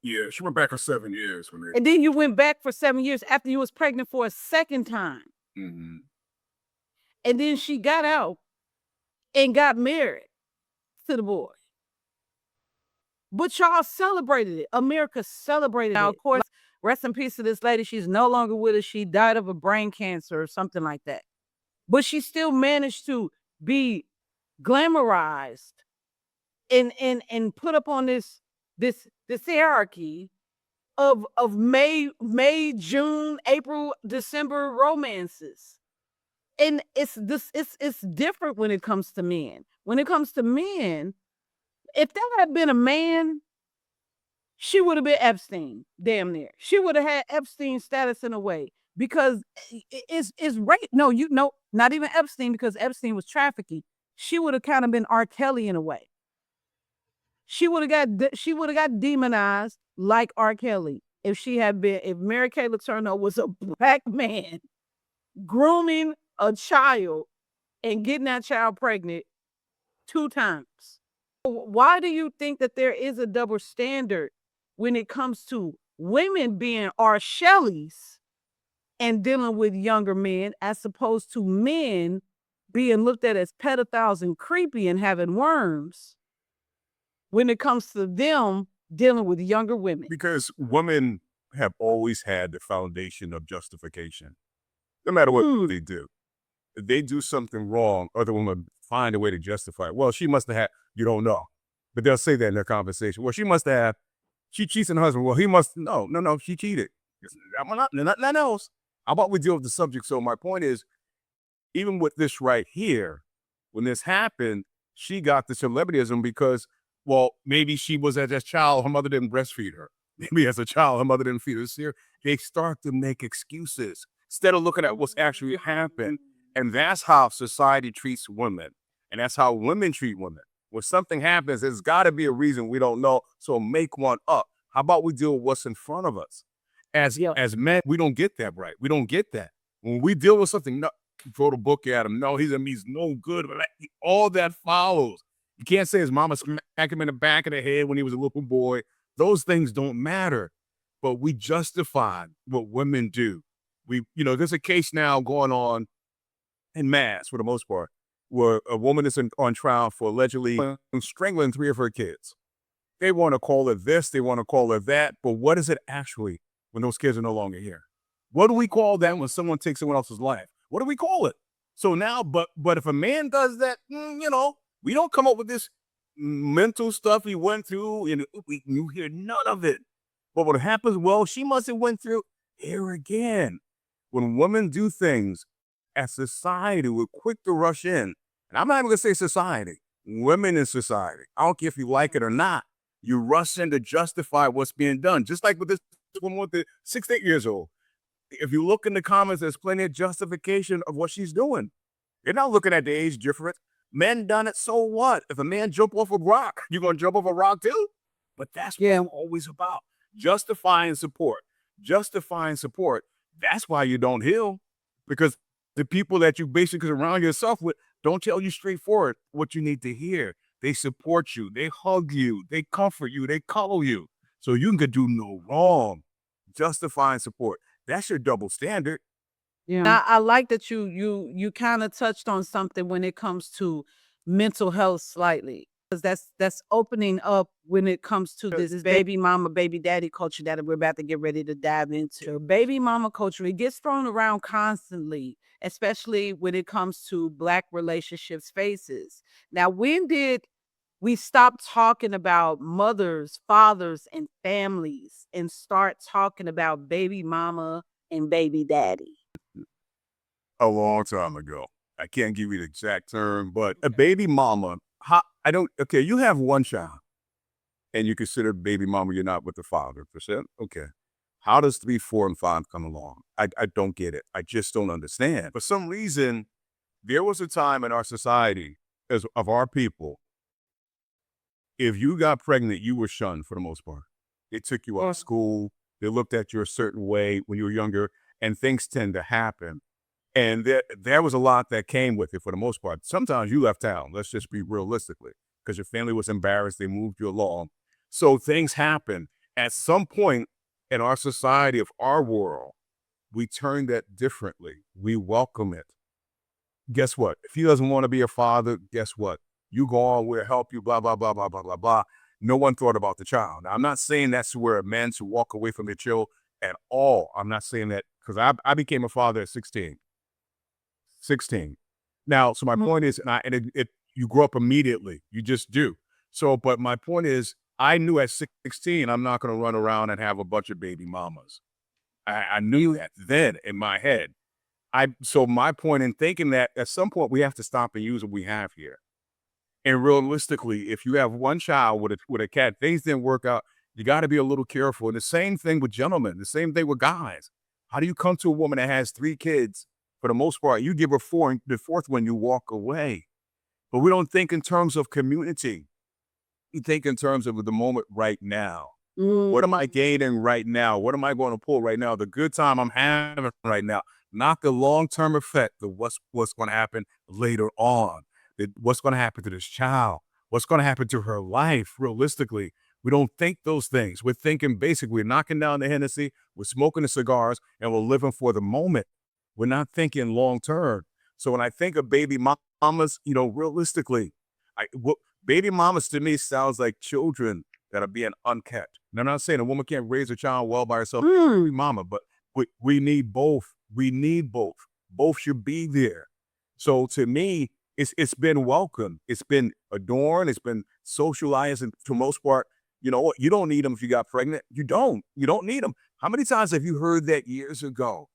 Yeah, she went back for 7 years. And then you went back for 7 years after you was pregnant for a second time. Mm-hmm. And then she got out and got married to the boy. But y'all celebrated it. America celebrated it. Now, of course, rest in peace to this lady. She's no longer with us. She died of a brain cancer or something like that. But she still managed to be glamorized and put up on this hierarchy of May, June, April, December romances. And it's different when it comes to men. When it comes to men, if that had been a man, she would have been Epstein, damn near. She would have had Epstein status in a way, because it's rape. No, not even Epstein, because Epstein was trafficking. She would have kind of been R. Kelly in a way. She would have got demonized like R. Kelly if Mary Kay Letourneau was a Black man grooming a child and getting that child pregnant 2 times. Why do you think that there is a double standard when it comes to women being R. Shelleys and dealing with younger men, as opposed to men being looked at as pedophiles and creepy and having worms when it comes to them dealing with younger women? Because women have always had the foundation of justification, no matter what they do. If they do something wrong, other women find a way to justify it. Well, she must have had, you don't know. But they'll say that in their conversation. Well, she cheats on her husband. Well, he must, no, she cheated. Nothing else. How about we deal with the subject? So my point is, even with this right here, when this happened, she got the celebrityism because, well, maybe she was as a child, her mother didn't breastfeed her. Maybe as a child, her mother didn't feed her cereal. They start to make excuses instead of looking at what's actually happened. And that's how society treats women. And that's how women treat women. When something happens, there's got to be a reason we don't know. So make one up. How about we deal with what's in front of us? As men, we don't get that right. We don't get that. When we deal with something, no, throw the book at him. No, he's no good. All that follows. You can't say his mama smacked him in the back of the head when he was a little boy. Those things don't matter. But we justify what women do. There's a case now going on in Mass, for the most part, where a woman is on trial for allegedly strangling 3 of her kids. They want to call it this, they want to call it that, but what is it actually when those kids are no longer here? What do we call that when someone takes someone else's life? What do we call it? So now, but if a man does that, we don't come up with this mental stuff he went through, and you hear none of it. But what happens, well, she must have went through here again. When women do things, as society, we're quick to rush in. And I'm not even going to say society, women in society. I don't care if you like it or not. You rush in to justify what's being done. Just like with this woman with the 6 to 8 years old. If you look in the comments, there's plenty of justification of what she's doing. They're not looking at the age difference. Men done it, so what? If a man jump off a rock, you going to jump off a rock too? But that's what I'm always about. Justifying support. Justifying support. That's why you don't heal. Because the people that you basically surround yourself with don't tell you straightforward what you need to hear. They support you. They hug you. They comfort you. They cuddle you. So you can do no wrong. Justifying support. That's your double standard. Yeah. I like that you kind of touched on something when it comes to mental health slightly. Because that's opening up when it comes to this baby mama, baby daddy culture that we're about to get ready to dive into. Baby mama culture, it gets thrown around constantly, especially when it comes to Black relationship spaces. Now, when did we stop talking about mothers, fathers, and families and start talking about baby mama and baby daddy? A long time ago. I can't give you the exact term, but a baby mama, you have one child and you consider baby mama, you're not with the father, percent? Okay. How does 3, 4, and 5 come along? I don't get it. I just don't understand. For some reason, there was a time in our society, of our people, if you got pregnant, you were shunned for the most part. They took you out of school. They looked at you a certain way when you were younger, and things tend to happen. And there was a lot that came with it for the most part. Sometimes you left town, let's just be realistically, because your family was embarrassed, they moved you along. So things happen. At some point in our society, of our world, we turn that differently. We welcome it. Guess what? If he doesn't want to be a father, guess what? You go on, we'll help you, blah, blah, blah, blah, blah, blah, blah. No one thought about the child. Now, I'm not saying that's where a man should walk away from their child at all. I'm not saying that, because I became a father at 16. Now, so my point is, you grow up immediately. You just do. So, but my point is, I knew at 16, I'm not going to run around and have a bunch of baby mamas. I knew that then in my head. So my point in thinking that at some point we have to stop and use what we have here. And realistically, if you have one child with a cat, things didn't work out. You got to be a little careful. And the same thing with gentlemen, the same thing with guys. How do you come to a woman that has 3 kids? For the most part, you give her 4, and the 4th one, you walk away. But we don't think in terms of community. We think in terms of the moment right now. What am I gaining right now? What am I going to pull right now? The good time I'm having right now, not the long-term effect of what's going to happen later on. What's going to happen to this child? What's going to happen to her life? Realistically, we don't think those things. We're thinking basically, we're knocking down the Hennessy, we're smoking the cigars, and we're living for the moment. We're not thinking long-term. So when I think of baby mamas, realistically, baby mamas to me sounds like children that are being unkept. And I'm not saying a woman can't raise a child well by herself, baby mama, but we need both. We need both. Both should be there. So to me, it's been welcome. It's been adorned. It's been socialized, and for the most part, You know what? You don't need them if you got pregnant. You don't. You don't need them. How many times have you heard that years ago?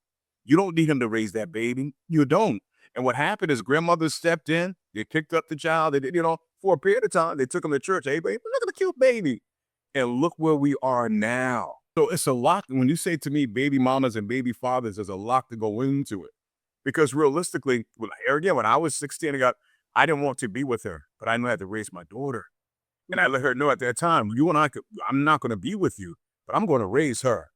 You don't need him to raise that baby. You don't. And what happened is grandmother stepped in. They picked up the child. They did, for a period of time, they took him to church. Hey, baby, look at the cute baby. And look where we are now. So it's a lot. When you say to me, baby mamas and baby fathers, there's a lot to go into it. Because realistically, again, when I was 16, I didn't want to be with her, but I knew I had to raise my daughter. And I let her know at that time, I'm not going to be with you, but I'm going to raise her.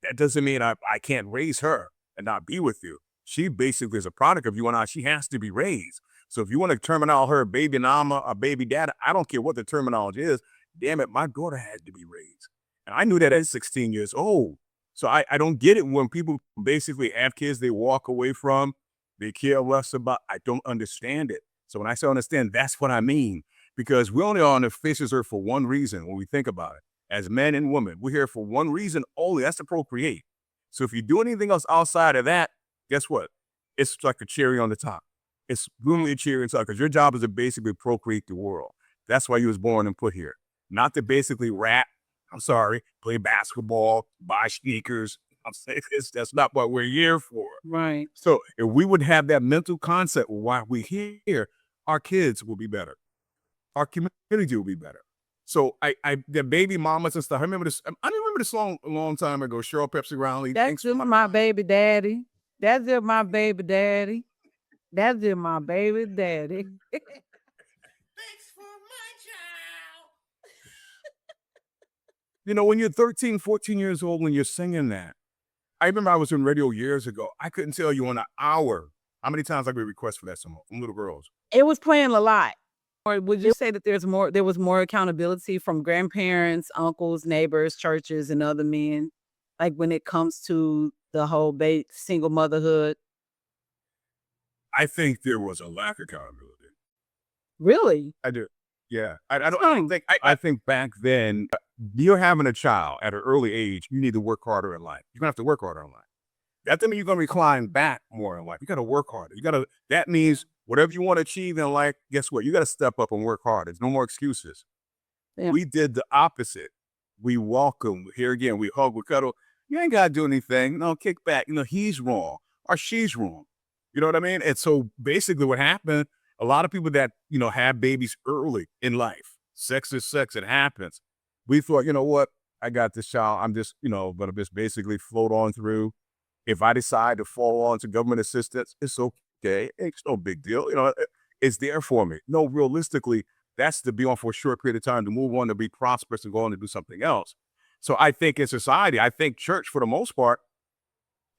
That doesn't mean I can't raise her and not be with you. She basically is a product of you and I. She has to be raised. So if you want to terminate her baby mama or baby dad, I don't care what the terminology is. Damn it, my daughter had to be raised. And I knew that at 16 years old. So I don't get it when people basically have kids they walk away from, they care less about. I don't understand it. So when I say understand, that's what I mean. Because we're only on the face of this earth for one reason when we think about it. As men and women, we're here for one reason only, that's to procreate. So if you do anything else outside of that, guess what? It's like a cherry on the top. It's literally a cherry on the top because your job is to basically procreate the world. That's why you was born and put here. Not to basically play basketball, buy sneakers. I'm saying that's not what we're here for. Right. So if we would have that mental concept why we're here, our kids will be better. Our community will be better. So the baby mamas and stuff. I remember this. I remember this song a long time ago. Cheryl Pepsi Riley. That's just my baby daddy. That's just my baby daddy. That's just my baby daddy. Thanks for my child. When you're 13, 14 years old, when you're singing that, I remember I was in radio years ago. I couldn't tell you in an hour how many times I got requests for that song from little girls. It was playing a lot. Or would you say that there was more accountability from grandparents, uncles, neighbors, churches, and other men, like when it comes to the whole single motherhood? I think there was a lack of accountability. Really? I do. Yeah. I think back then, you're having a child at an early age, you need to work harder in life. You're going to have to work harder in life. That doesn't mean you're going to recline back more in life. You got to work harder. That means whatever you want to achieve in life, guess what? You got to step up and work hard. There's no more excuses. Yeah. We did the opposite. We welcome. Here again, we hug, we cuddle. You ain't got to do anything. No, kick back. He's wrong or she's wrong. You know what I mean? And so basically what happened, a lot of people that, have babies early in life, sex is sex, it happens. We thought, you know what? I got this child. I'm just, going to just basically float on through. If I decide to fall on to government assistance, it's okay. It's no big deal. It's there for me. No, realistically, that's to be on for a short period of time, to move on, to be prosperous and go on to do something else. So I think in society, I think church for the most part,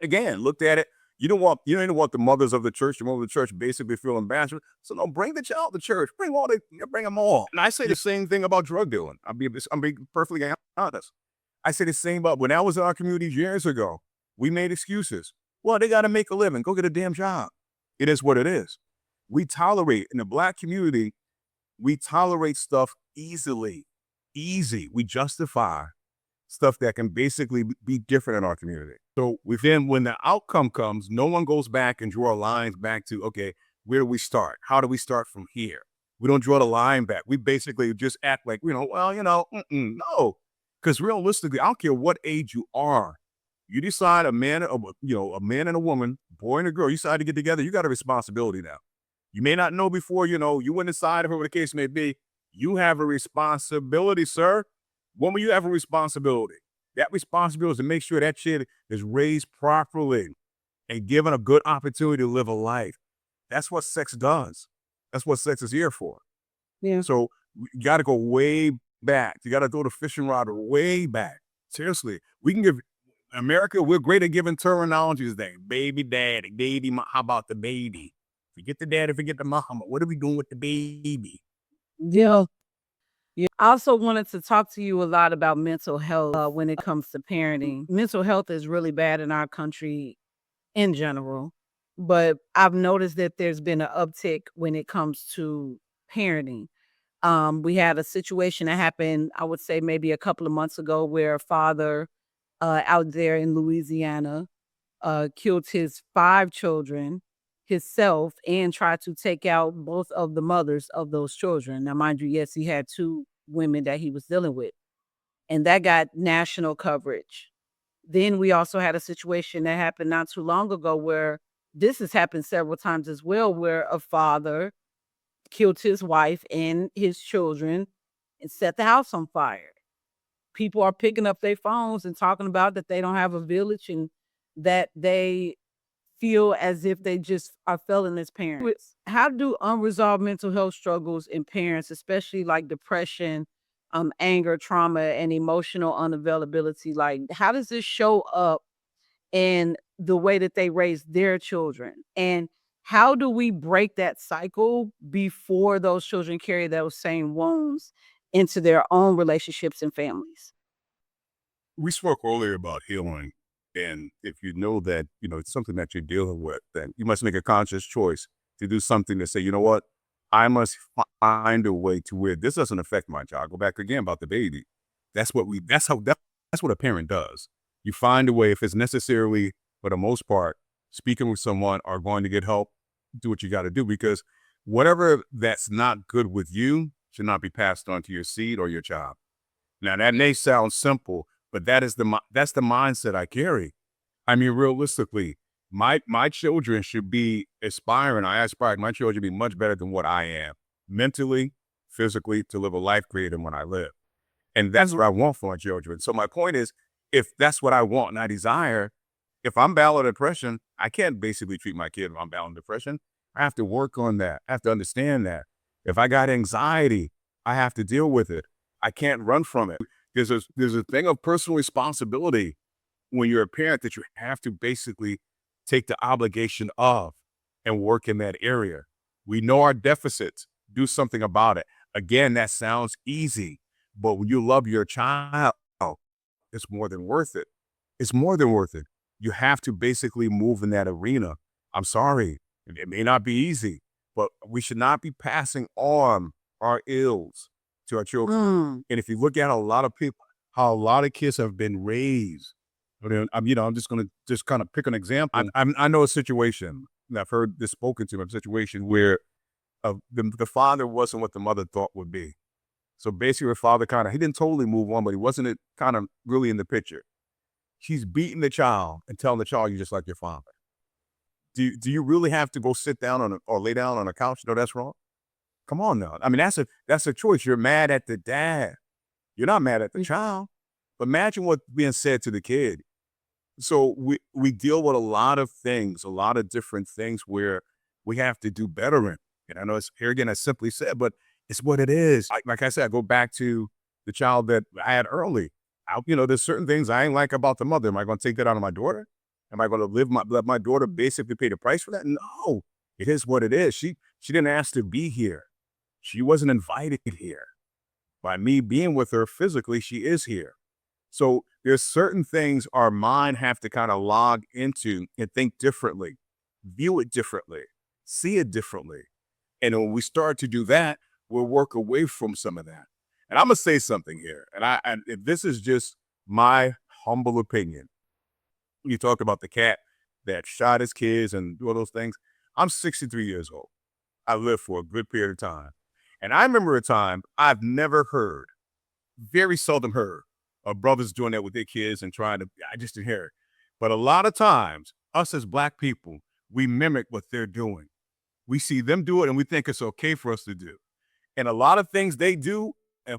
again, looked at it. You don't want the mothers of the church, the mother of the church basically feel embarrassed. So no, bring the child to church. Bring them all. And I say the same thing about drug dealing. I'm being perfectly honest. I say the same about when I was in our communities years ago. We made excuses. Well, they got to make a living. Go get a damn job. It is what it is. We tolerate, in the Black community, we tolerate stuff easily. Easy. We justify stuff that can basically be different in our community. So when the outcome comes, no one goes back and draw lines back to, okay, where do we start? How do we start from here? We don't draw the line back. We basically just act like, no. Because realistically, I don't care what age you are. You decide a man and a woman, boy and a girl, you decide to get together, you got a responsibility now. You may not know before, you went inside of her, whatever the case may be. You have a responsibility, sir. Woman, you have a responsibility. That responsibility is to make sure that kid is raised properly and given a good opportunity to live a life. That's what sex does. That's what sex is here for. Yeah. So you got to go way back. You got to throw the fishing rod way back. Seriously, we can give America. We're great at giving terminologies. Baby daddy, baby. How about the baby? Forget the daddy, forget the mama. What are we doing with the baby? Yeah. Yeah. I also wanted to talk to you a lot about mental health when it comes to parenting. Mental health is really bad in our country in general, but I've noticed that there's been an uptick when it comes to parenting. We had a situation that happened, I would say maybe a couple of months ago, where a father out there in Louisiana killed his 5 children, himself, and tried to take out both of the mothers of those children. Now, mind you, yes, he had 2 women that he was dealing with. and that got national coverage. Then we also had a situation that happened not too long ago where this has happened several times as well, where a father killed his wife and his children and set the house on fire. People are picking up their phones and talking about that they don't have a village and that they feel as if they just are failing as parents. How do unresolved mental health struggles in parents, especially like depression, anger, trauma, and emotional unavailability, like how does this show up in the way that they raise their children? And how do we break that cycle before those children carry those same wounds into their own relationships and families? We spoke earlier about healing. And if you know that, it's something that you're dealing with, then you must make a conscious choice to do something to say, you know what? I must find a way to where this doesn't affect my child. Go back again about the baby. That's what a parent does. You find a way, if it's necessarily, for the most part, speaking with someone or going to get help, do what you got to do, because whatever that's not good with you should not be passed on to your seed or your child. Now that may sound simple, but that's the mindset I carry. I mean, realistically, my children should be aspiring. I aspire my children to be much better than what I am, mentally, physically, to live a life greater than what I live. And that's what I want for my children. So my point is, if that's what I want and I desire, if I'm battling depression, I can't basically treat my kid if I'm battling depression. I have to work on that. I have to understand that. If I got anxiety, I have to deal with it. I can't run from it. There's a thing of personal responsibility when you're a parent that you have to basically take the obligation of and work in that area. We know our deficits, do something about it. Again, that sounds easy, but when you love your child, it's more than worth it. It's more than worth it. You have to basically move in that arena. I'm sorry, it may not be easy, but we should not be passing on our ills to our children. And if you look at a lot of people, how a lot of kids have been raised, I'm just going to just kind of pick an example. I know a situation, and I've heard this spoken to, a situation where the father wasn't what the mother thought would be. So basically the father he didn't totally move on, but he wasn't kind of really in the picture. She's beating the child and telling the child, you're just like your father. Do you really have to go sit down or lay down on a couch? No, that's wrong. Come on now. I mean, that's a choice. You're mad at the dad. You're not mad at the child. But imagine what's being said to the kid. So we deal with a lot of things, a lot of different things where we have to do better in. And I know it's here again, I simply said, but it's what it is. Like I said, I go back to the child that I had early. There's certain things I ain't like about the mother. Am I going to take that out on my daughter? Am I going to let my daughter basically pay the price for that? No, it is what it is. She didn't ask to be here. She wasn't invited here. By me being with her physically, she is here. So there's certain things our mind have to kind of log into and think differently, view it differently, see it differently. And when we start to do that, we'll work away from some of that. And I'm going to say something here. And this is just my humble opinion. You talk about the cat that shot his kids and do all those things. I'm 63 years old. I lived for a good period of time. And I remember a time I've never heard, very seldom heard, of brothers doing that with their kids and I just didn't hear it. But a lot of times, us as Black people, we mimic what they're doing. We see them do it and we think it's okay for us to do. And a lot of things they do, and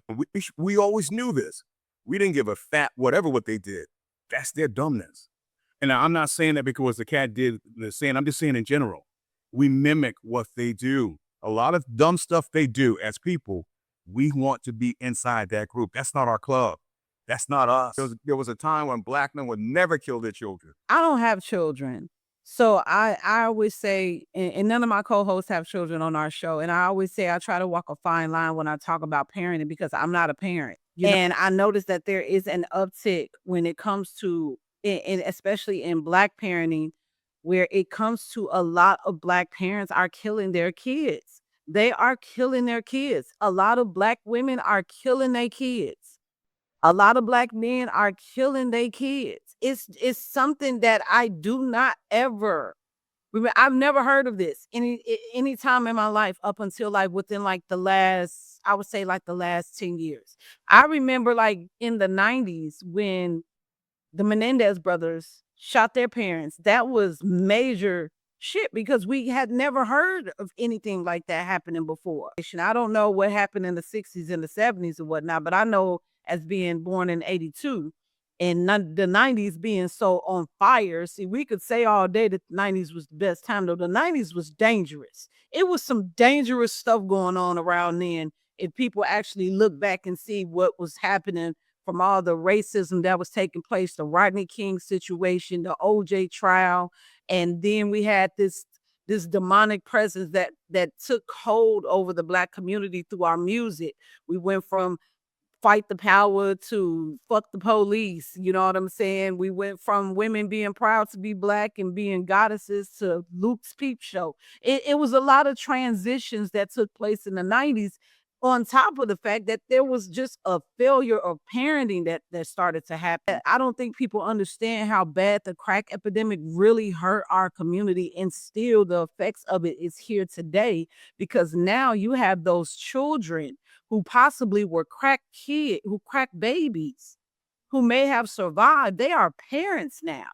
we always knew this. We didn't give a fat whatever what they did. That's their dumbness. And I'm not saying that because the cat did the same. I'm just saying in general, we mimic what they do. A lot of dumb stuff they do as people, we want to be inside that group. That's not our club. That's not us. There was a time when Black men would never kill their children. I don't have children. So I always say, and none of my co-hosts have children on our show. And I always say I try to walk a fine line when I talk about parenting because I'm not a parent. And I noticed that there is an uptick when it comes to, and especially in Black parenting, where it comes to a lot of Black parents are killing their kids. They are killing their kids. A lot of Black women are killing their kids. A lot of Black men are killing their kids. It's something that I do not ever remember. I've never heard of this any time in my life up until like within like the last I would say like the last 10 years. I remember like in the 90s when the Menendez brothers shot their parents. That was major shit because we had never heard of anything like that happening before. I don't know what happened in the 60s and the 70s and whatnot, but I know as being born in 82 and the 90s being so on fire. See, we could say all day that the 90s was the best time, though the 90s was dangerous. It was some dangerous stuff going on around then. If people actually look back and see what was happening from all the racism that was taking place, the Rodney King situation, the OJ trial, and then we had this demonic presence that took hold over the Black community through our music. We went from fight the power to fuck the police. You know what I'm saying? We went from women being proud to be Black and being goddesses to Luke's Peep Show. It was a lot of transitions that took place in the 90s, on top of the fact that there was just a failure of parenting that started to happen. I don't think people understand how bad the crack epidemic really hurt our community, and still the effects of it is here today, because now you have those children who possibly were crack babies, who may have survived. They are parents now.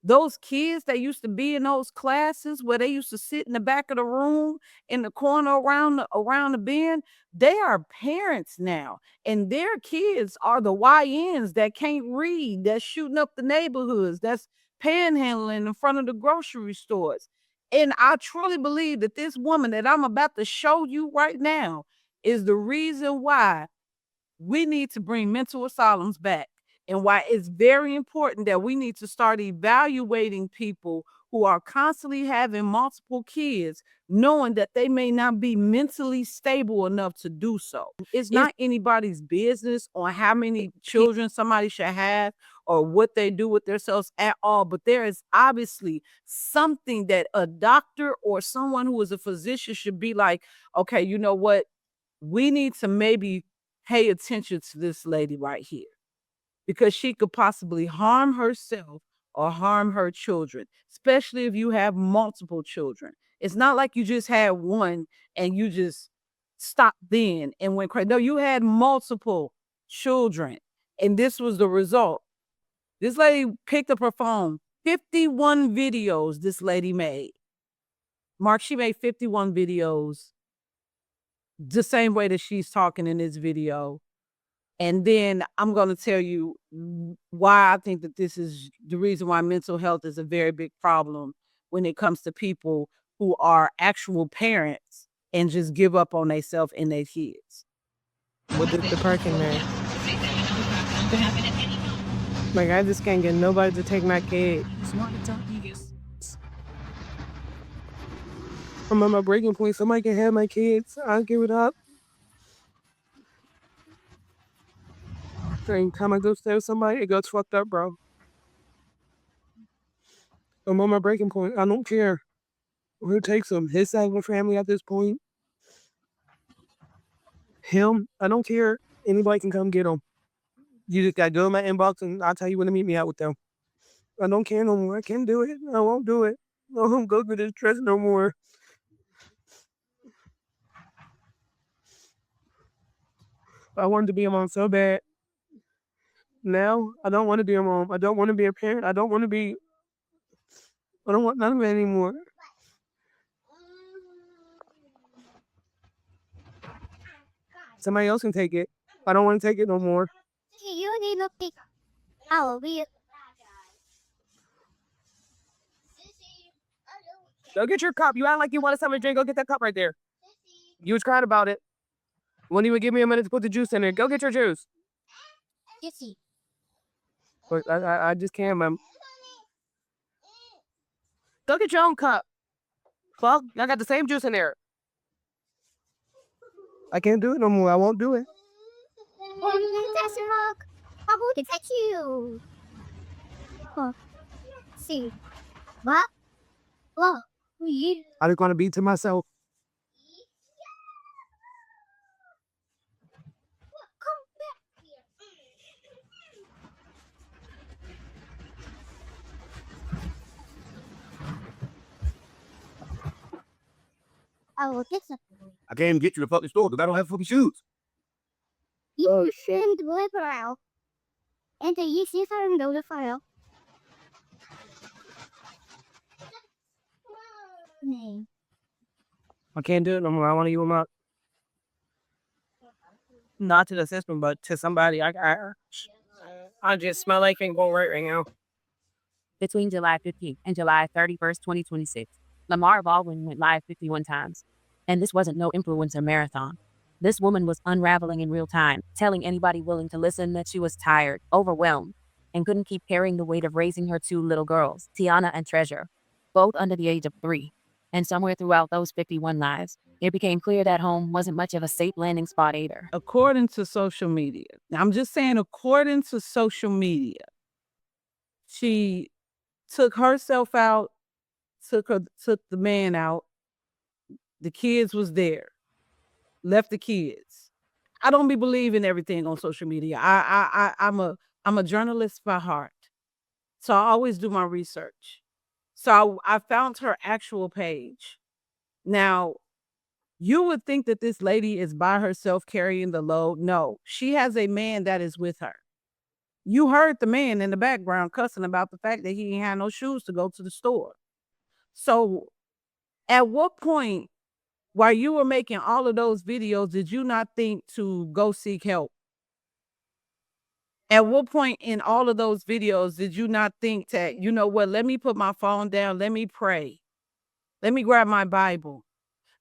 Those kids that used to be in those classes where they used to sit in the back of the room in the corner around the bend, they are parents now. And their kids are the YNs that can't read, that's shooting up the neighborhoods, that's panhandling in front of the grocery stores. And I truly believe that this woman that I'm about to show you right now is the reason why we need to bring mental asylums back, and why it's very important that we need to start evaluating people who are constantly having multiple kids, knowing that they may not be mentally stable enough to do so. It's not anybody's business on how many children somebody should have or what they do with themselves at all, but there is obviously something that a doctor or someone who is a physician should be like, okay, you know what? We need to maybe pay attention to this lady right here, because she could possibly harm herself or harm her children, especially if you have multiple children. It's not like you just had one and you just stopped then and went crazy. No, you had multiple children, and this was the result. This lady picked up her phone, 51 videos this lady made. Mark, she made 51 videos the same way that she's talking in this video. And then I'm going to tell you why I think that this is the reason why mental health is a very big problem when it comes to people who are actual parents and just give up on themselves and their kids. With the parking there. Like, I just can't get nobody to take my kid. I'm at my breaking point. Somebody can have my kids. I'll give it up. Same time I go stay with somebody, it goes fucked up, bro. I'm on my breaking point. I don't care who takes him. His side of the family at this point. Him, I don't care. Anybody can come get him. You just gotta go in my inbox and I'll tell you when to meet me out with them. I don't care no more. I can't do it. I won't do it. I won't go through this stress no more. I wanted to be a mom so bad. Now, I don't want to be a mom. I don't want to be a parent. I don't want none of it anymore. Somebody else can take it. I don't want to take it no more. You need to pick. Oh, we. Go get your cup. You act like you want something to drink. Go get that cup right there. You was crying about it. Wouldn't even give me a minute to put the juice in there. Go get your juice. But I just can't, man. Go get your own cup. Fuck, I got the same juice in there. I can't do it no more. I won't do it. That's Mark. I will protect you. Oh, see. What? What? We. I just want to be to myself. Come back here. I will get something. I can't even get you to fucking store because I don't have fucking shoes. You shouldn't liberal. And the yes, yes, I know the file. Name. I can't do it no more. I want to give them up. Not to the system, but to somebody. I just smell like ain't going right now. Between July 15th and July 31st, 2026, Lamar Baldwin went live 51 times. And this wasn't no influencer marathon. This woman was unraveling in real time, telling anybody willing to listen that she was tired, overwhelmed, and couldn't keep carrying the weight of raising her two little girls, Tiana and Treasure, both under the age of 3. And somewhere throughout those 51 lives, it became clear that home wasn't much of a safe landing spot either. According to social media, now, I'm just saying, according to social media, she took herself out, took the man out. The kids was there, left the kids. I don't be believing everything on social media. I'm a journalist by heart, so I always do my research. So I found her actual page. Now, you would think that this lady is by herself carrying the load. No, she has a man that is with her. You heard the man in the background cussing about the fact that he ain't had no shoes to go to the store. So at what point, while you were making all of those videos, did you not think to go seek help? At what point in all of those videos did you not think that, you know what, let me put my phone down, let me pray, let me grab my Bible,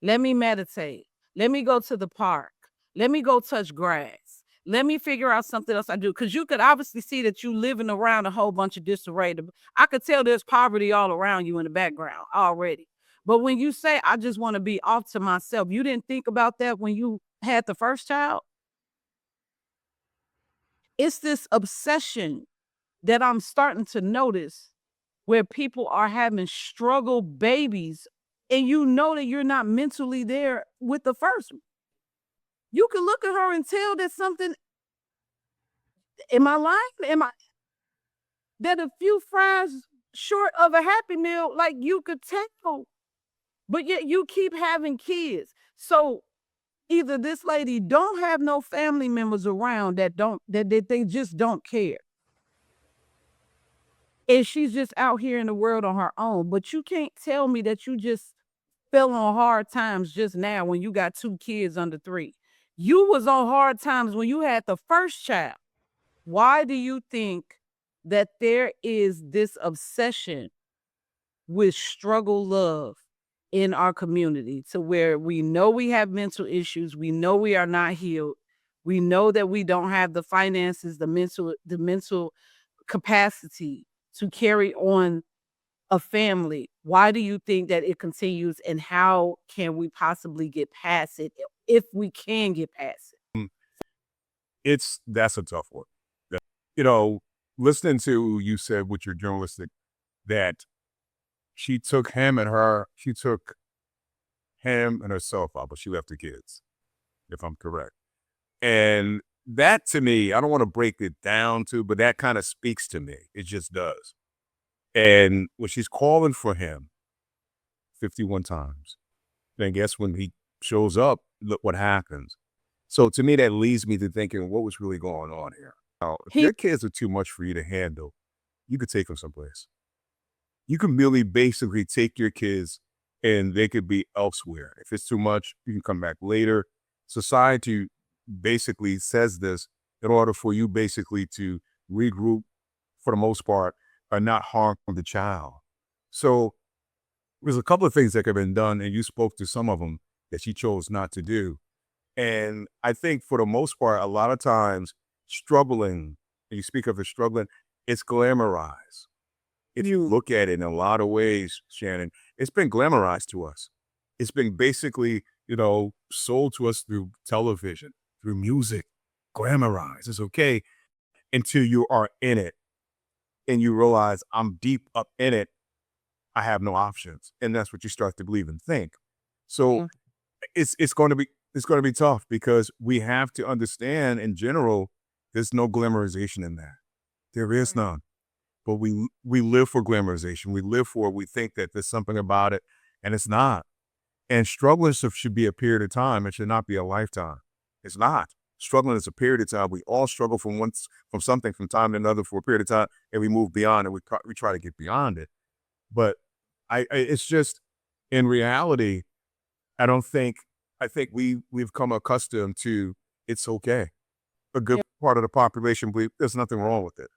let me meditate, let me go to the park, let me go touch grass, let me figure out something else I do? Because you could obviously see that you living around a whole bunch of disarray. I could tell there's poverty all around you in the background already. But when you say, I just want to be off to myself, you didn't think about that when you had the first child? It's this obsession that I'm starting to notice where people are having struggle babies, and you know that you're not mentally there with the first one. You can look at her and tell that something, am I lying? That a few fries short of a Happy Meal, like you could tell, but yet you keep having kids. So either this lady don't have no family members around that they just don't care, and she's just out here in the world on her own. But you can't tell me that you just fell on hard times just now when you got 2 kids under 3. You was on hard times when you had the first child. Why do you think that there is this obsession with struggle love in our community, to where we know we have mental issues, we know we are not healed, we know that we don't have the finances, the mental capacity to carry on a family? Why do you think that it continues, and how can we possibly get past it, if we can get past it? That's a tough one. You know, listening to you said with your journalistic that she took him and herself out, but she left the kids, if I'm correct. And that, to me, I don't want to break it down to, but that kind of speaks to me. It just does. And when she's calling for him 51 times, then guess when he shows up, look what happens. So to me, that leads me to thinking, what was really going on here? Now, if your kids are too much for you to handle, you could take them someplace. You can really basically take your kids and they could be elsewhere. If it's too much, you can come back later. Society basically says this in order for you basically to regroup, for the most part, or not harm the child. So there's a couple of things that have been done, and you spoke to some of them that she chose not to do. And I think for the most part, a lot of times struggling, and you speak of the struggling, it's glamorized. If you look at it in a lot of ways, Shannon, it's been glamorized to us. It's been basically, sold to us through television, through music, glamorized. It's okay until you are in it and you realize I'm deep up in it. I have no options. And that's what you start to believe and think. So it's going to be tough, because we have to understand, in general, there's no glamorization in that. There is none. But we live for glamorization. We think that there's something about it, and it's not. And struggling should be a period of time. It should not be a lifetime. It's not. Struggling is a period of time. We all struggle from something from time to another for a period of time, and we move beyond it. We try to get beyond it. But it's just, in reality, I think we've come accustomed to it's okay. A good part of the population believe there's nothing wrong with it.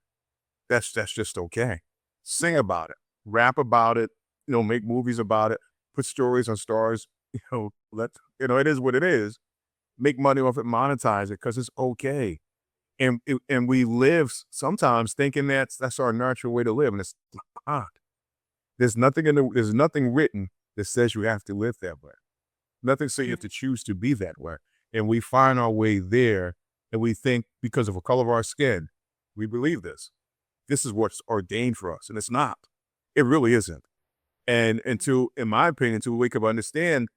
That's just okay. Sing about it, rap about it, make movies about it, put stories on stars, it is what it is. Make money off it, monetize it because it's okay. And we live sometimes thinking that's our natural way to live, and it's not. There's nothing written that says you have to live that way. Nothing says you have to choose to be that way. And we find our way there, and we think because of the color of our skin, we believe this. This is what's ordained for us, and it's not. It really isn't. And in my opinion, to wake up understand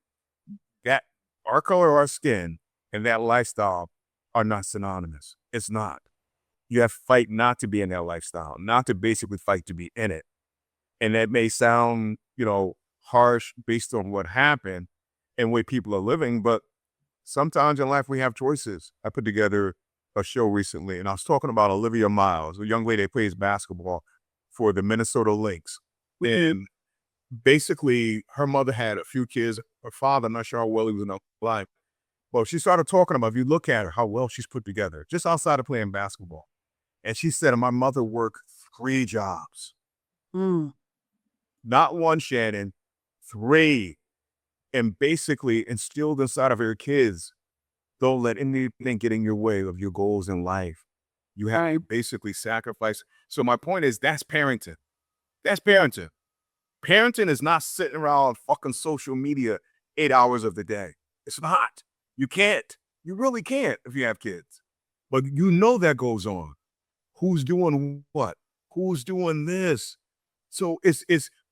that our color of our skin and that lifestyle are not synonymous. It's not. You have to fight not to be in that lifestyle, not to basically fight to be in it. And that may sound, harsh based on what happened and way people are living, but sometimes in life we have choices. I put together a show recently, and I was talking about Olivia Miles, a young lady that plays basketball for the Minnesota Lynx. And basically, her mother had a few kids. Her father, I'm not sure how well he was in her life. Well, she started talking about, if you look at her, how well she's put together, just outside of playing basketball. And she said, my mother worked 3 jobs. Not one, Shannon, 3. And basically instilled inside of her kids, don't let anything get in your way of your goals in life. You have to basically sacrifice. So my point is, that's parenting. That's parenting. Parenting is not sitting around on fucking social media 8 hours of the day. It's not. You can't. You really can't if you have kids. But that goes on. Who's doing what? Who's doing this? So it's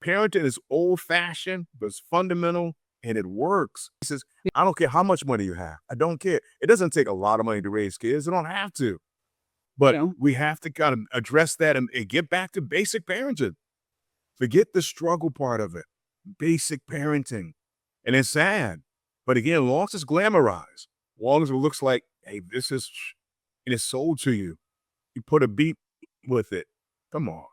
parenting is old fashioned, but it's fundamental, and it works. He says, I don't care how much money you have. I don't care. It doesn't take a lot of money to raise kids. You don't have to. But we have to kind of address that and get back to basic parenting. Forget the struggle part of it. Basic parenting. And it's sad. But again, long as it's glamorized, long as it looks like, hey, this is, and it's sold to you. You put a beat with it. Come on.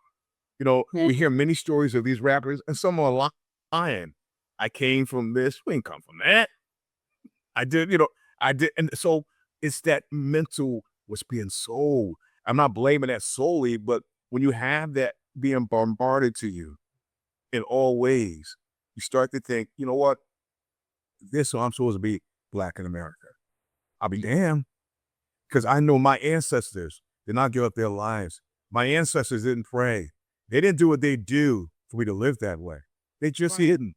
We hear many stories of these rappers, and some are lying. I came from this. We ain't come from that. I did. And so it's that mental what's being sold. I'm not blaming that solely, but when you have that being bombarded to you in all ways, you start to think, you know what? I'm supposed to be Black in America. I'll be damned. Because I know my ancestors did not give up their lives. My ancestors didn't pray. They didn't do what they do for me to live that way. They just didn't.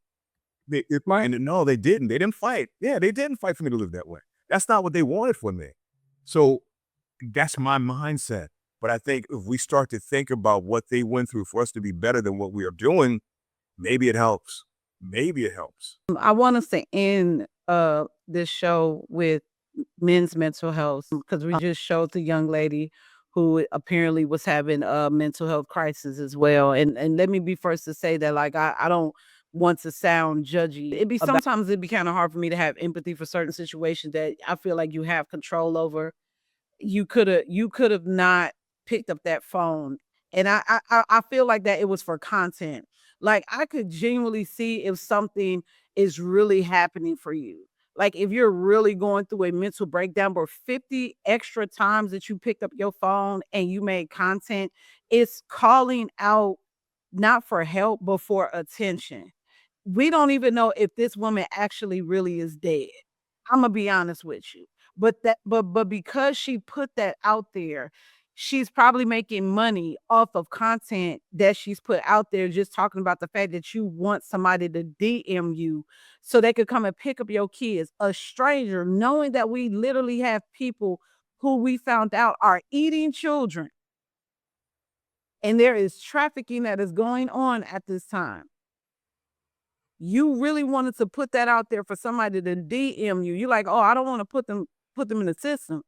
No, they didn't. They didn't fight. Yeah, they didn't fight for me to live that way. That's not what they wanted for me. So that's my mindset. But I think if we start to think about what they went through for us to be better than what we are doing, maybe it helps. Maybe it helps. I want us to end this show with men's mental health, because we just showed the young lady who apparently was having a mental health crisis as well. And let me be first to say that, like, I don't want to sound judgy. Sometimes it'd be kind of hard for me to have empathy for certain situations that I feel like you have control over. You could have not picked up that phone. And I feel like that it was for content. Like, I could genuinely see if something is really happening for you. Like, if you're really going through a mental breakdown, but 50 extra times that you picked up your phone and you made content, it's calling out not for help, but for attention. We don't even know if this woman actually really is dead. I'm gonna be honest with you. But because she put that out there, she's probably making money off of content that she's put out there, just talking about the fact that you want somebody to DM you so they could come and pick up your kids. A stranger, knowing that we literally have people who we found out are eating children. And there is trafficking that is going on at this time. You really wanted to put that out there for somebody to DM you. You're like, oh, I don't want to put them in the system.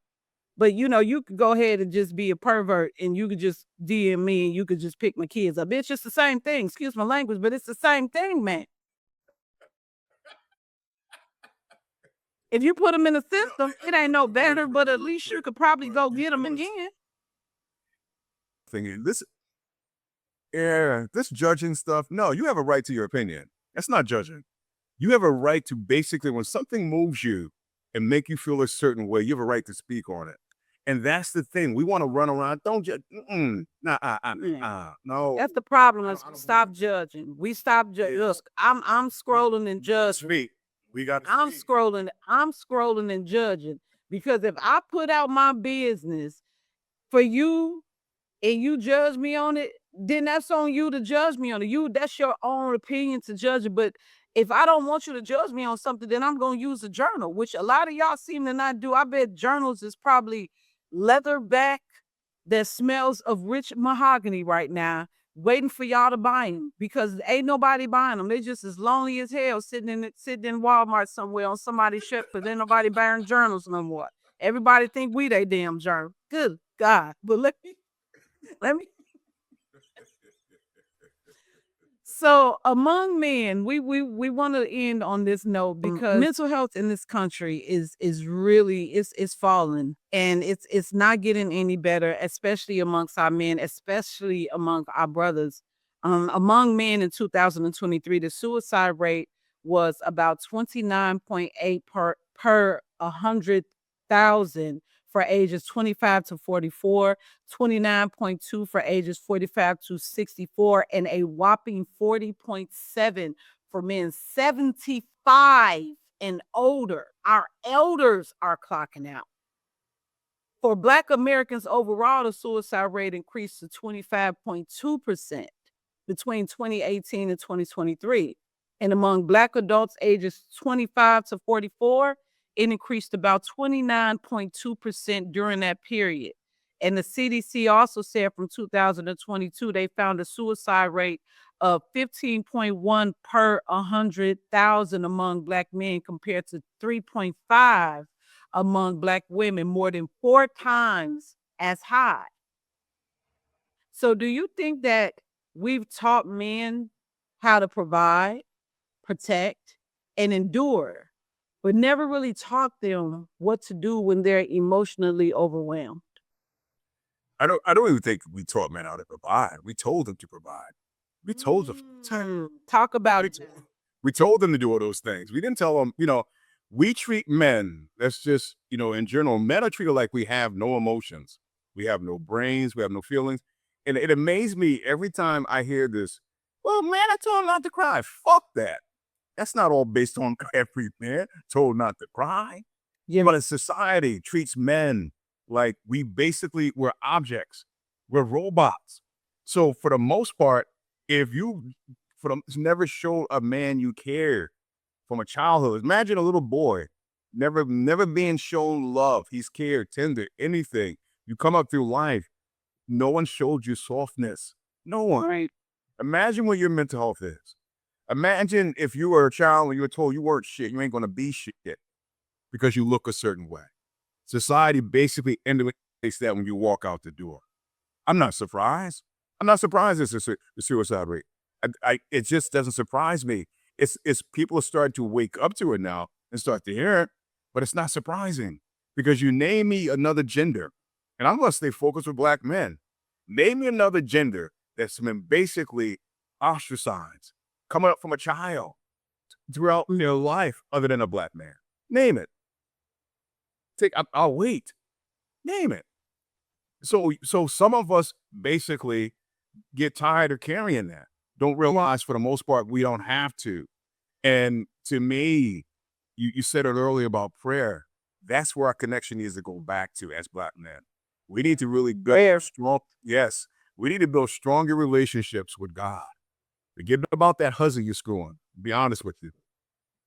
But you could go ahead and just be a pervert, and you could just DM me, and you could just pick my kids up. It's just the same thing. Excuse my language, but it's the same thing, man. If you put them in the system, it ain't no better, but at least you could probably go get them again. Thing this, this judging stuff. No, you have a right to your opinion. That's not judging. You have a right to basically, when something moves you and make you feel a certain way, you have a right to speak on it. And that's the thing. We want to run around. Don't judge. No. That's the problem. Is stop judging. We stop judging. Look, I'm scrolling and judging. Speak. We got. I'm scrolling and judging because if I put out my business for you and you judge me on it, then that's on you to judge me on it. That's your own opinion to judge it. But if I don't want you to judge me on something, then I'm gonna use a journal, which a lot of y'all seem to not do. I bet journals is probably leather back that smells of rich mahogany right now, waiting for y'all to buy them because ain't nobody buying them. They just as lonely as hell sitting in Walmart somewhere on somebody's shelf, but ain't nobody buying journals no more. Everybody think we they damn journal. Good God! But let me. So among men, we want to end on this note because mental health in this country is really it's falling and it's not getting any better, especially amongst our men, especially among our brothers. Among men in 2023, the suicide rate was about 29.8 per 100,000 for ages 25 to 44, 29.2 for ages 45 to 64, and a whopping 40.7 for men 75 and older. Our elders are clocking out. For Black Americans overall, the suicide rate increased to 25.2% between 2018 and 2023. And among Black adults ages 25 to 44, it increased about 29.2% during that period. And the CDC also said from 2022, they found a suicide rate of 15.1 per 100,000 among Black men compared to 3.5 among Black women, more than 4 times as high. So do you think that we've taught men how to provide, protect, and endure, but never really taught them what to do when they're emotionally overwhelmed? I don't even think we taught men how to provide. We told them to provide. We told them. Talk about it. We told them to do all those things. We didn't tell them, we treat men, that's just, in general, men are treated like we have no emotions. We have no brains. We have no feelings. And it amazed me every time I hear this. Well, man, I told him not to cry. Fuck that. That's not all based on every man told not to cry. Yeah. But society treats men like we're objects. We're robots. So for the most part, if you never show a man you care from a childhood, imagine a little boy never being shown love. He's cared, tender, anything. You come up through life, no one showed you softness. No one. Right. Imagine what your mental health is. Imagine if you were a child and you were told you weren't shit, you ain't gonna be shit because you look a certain way. Society basically indicates that when you walk out the door. I'm not surprised. I'm not surprised it's the suicide rate. It just doesn't surprise me. It's people are starting to wake up to it now and start to hear it, but it's not surprising because you name me another gender, and I'm gonna stay focused with Black men. Name me another gender that's been basically ostracized, coming up from a child throughout their life other than a Black man. Name it. I'll wait. Name it. So some of us basically get tired of carrying that. Don't realize for the most part we don't have to. And to me, you said it earlier about prayer. That's where our connection needs to go back to as Black men. We need to really build strong. Yes, we need to build stronger relationships with God. Forget about that husband you're screwing. Be honest with you.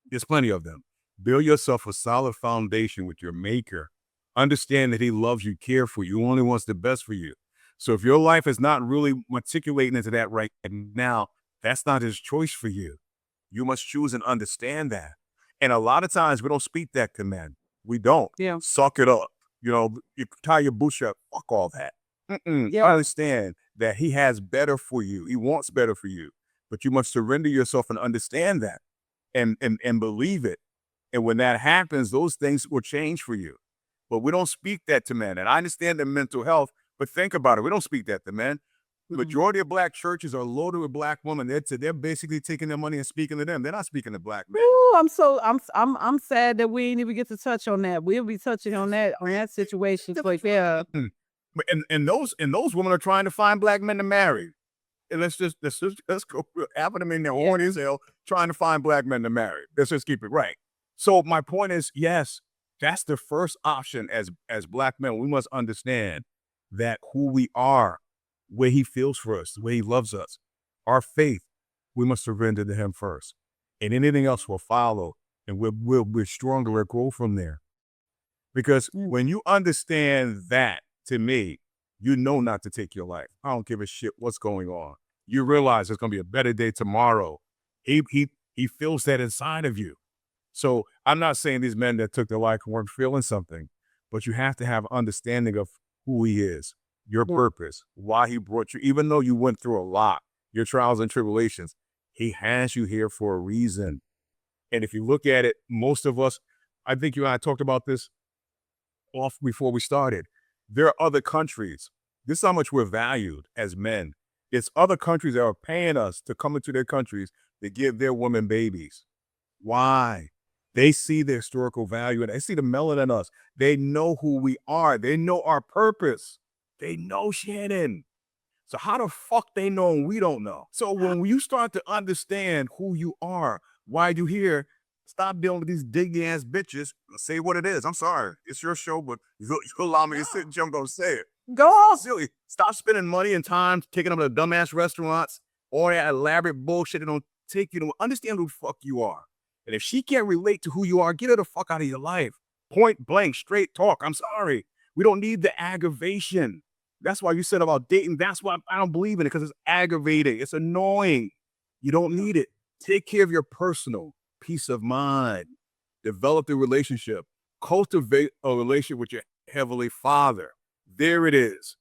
There's plenty of them. Build yourself a solid foundation with your maker. Understand that he loves you, cares for you, only wants the best for you. So if your life is not really matriculating into that right now, that's not his choice for you. You must choose and understand that. And a lot of times we don't speak that command. We don't. Yeah. Suck it up. You tie your bootstrap. Fuck all that. Yeah. I understand that he has better for you. He wants better for you. But you must surrender yourself and understand that and believe it. And when that happens, those things will change for you. But we don't speak that to men. And I understand their mental health, but think about it. We don't speak that to men. Majority of black churches are loaded with black women. They're basically taking their money and speaking to them. They're not speaking to black men. Ooh, I'm sad that we ain't even get to touch on that. We'll be touching on that situation. So yeah. And those women are trying to find black men to marry. And let's go having them in there horny as hell, trying to find black men to marry. Let's just keep it right. So my point is, yes, that's the first option as black men. We must understand that who we are, where he feels for us, the way he loves us, our faith, we must surrender to him first. And anything else will follow, and we're stronger, we'll grow from there. Because when you understand that, to me, you know not to take your life. I don't give a shit what's going on. You realize there's going to be a better day tomorrow. He feels that inside of you. So I'm not saying these men that took their life weren't feeling something, but you have to have understanding of who he is, your purpose, why he brought you, even though you went through a lot, your trials and tribulations, he has you here for a reason. And if you look at it, most of us, I think you and I talked about this off before we started. There are other countries. This is how much we're valued as men. It's other countries that are paying us to come into their countries to give their women babies. Why? They see the historical value and they see the melanin in us. They know who we are. They know our purpose. They know Shannon. So how the fuck they know and we don't know? So when you start to understand who you are, why you here, stop dealing with these diggy ass bitches. Say what it is. I'm sorry. It's your show, but you allow me to sit and I'm gonna say it. Go on. Silly. Stop spending money and time taking them to dumbass restaurants, all that elaborate bullshit that don't take you to understand who the fuck you are. And if she can't relate to who you are, get her the fuck out of your life. Point blank, straight talk. I'm sorry. We don't need the aggravation. That's why you said about dating. That's why I don't believe in it, because it's aggravating. It's annoying. You don't need it. Take care of your personal peace of mind. Develop the relationship. Cultivate a relationship with your Heavenly Father. There it is.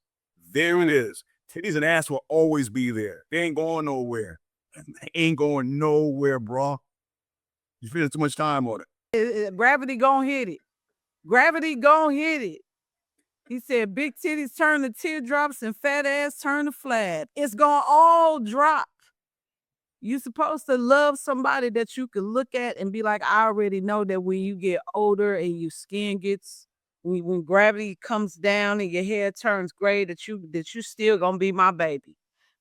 There it is. Titties and ass will always be there. They ain't going nowhere. They ain't going nowhere, bro. You spending too much time on it. Gravity gon' hit it. Gravity gon' hit it. He said, big titties turn to teardrops and fat ass turn to flat. It's gonna all drop. You supposed to love somebody that you can look at and be like, I already know that when you get older and your skin gets, when gravity comes down and your hair turns gray, that you still gonna be my baby,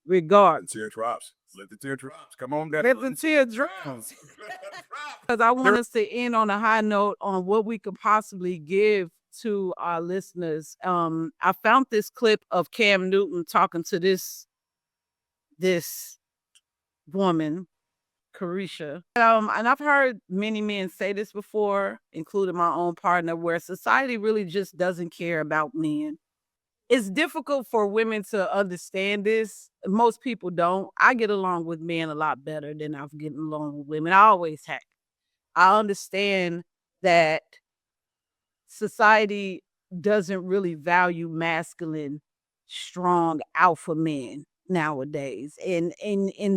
regardless. Teardrops. Let the teardrops come on down. Let the teardrops. Because I want us to end on a high note on what we could possibly give to our listeners. I found this clip of Cam Newton talking to this woman, Carisha. And I've heard many men say this before, including my own partner, where society really just doesn't care about men. It's difficult for women to understand this. Most people don't. I get along with men a lot better than I've gotten along with women. I always have. I understand that society doesn't really value masculine, strong alpha men nowadays. And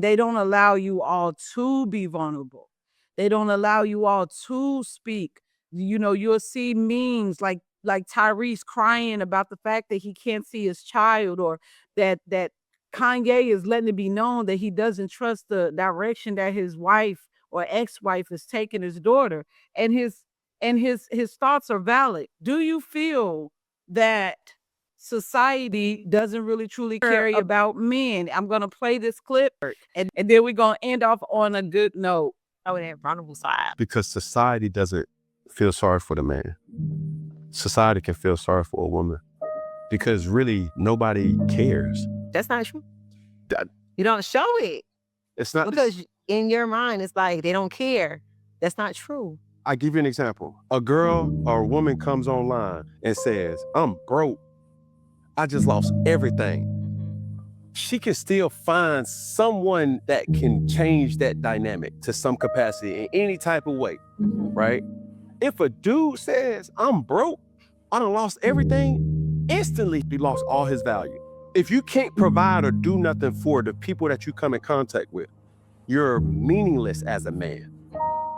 they don't allow you all to be vulnerable. They don't allow you all to speak. You know, you'll see memes like Tyrese crying about the fact that he can't see his child, or that Kanye is letting it be known that he doesn't trust the direction that his wife or ex-wife is taking his daughter. And his thoughts are valid. Do you feel that society doesn't really truly care about men? I'm going to play this clip and then we're going to end off on a good note. Oh, that vulnerable side. Because society doesn't feel sorry for the man. Society can feel sorry for a woman because really nobody cares. That's not true. You don't show it. It's not because in your mind, it's like they don't care. That's not true. I give you an example. A girl or a woman comes online and says, I'm broke. I just lost everything. She can still find someone that can change that dynamic to some capacity in any type of way, right? If a dude says, I'm broke, I done lost everything, instantly he lost all his value. If you can't provide or do nothing for the people that you come in contact with, you're meaningless as a man.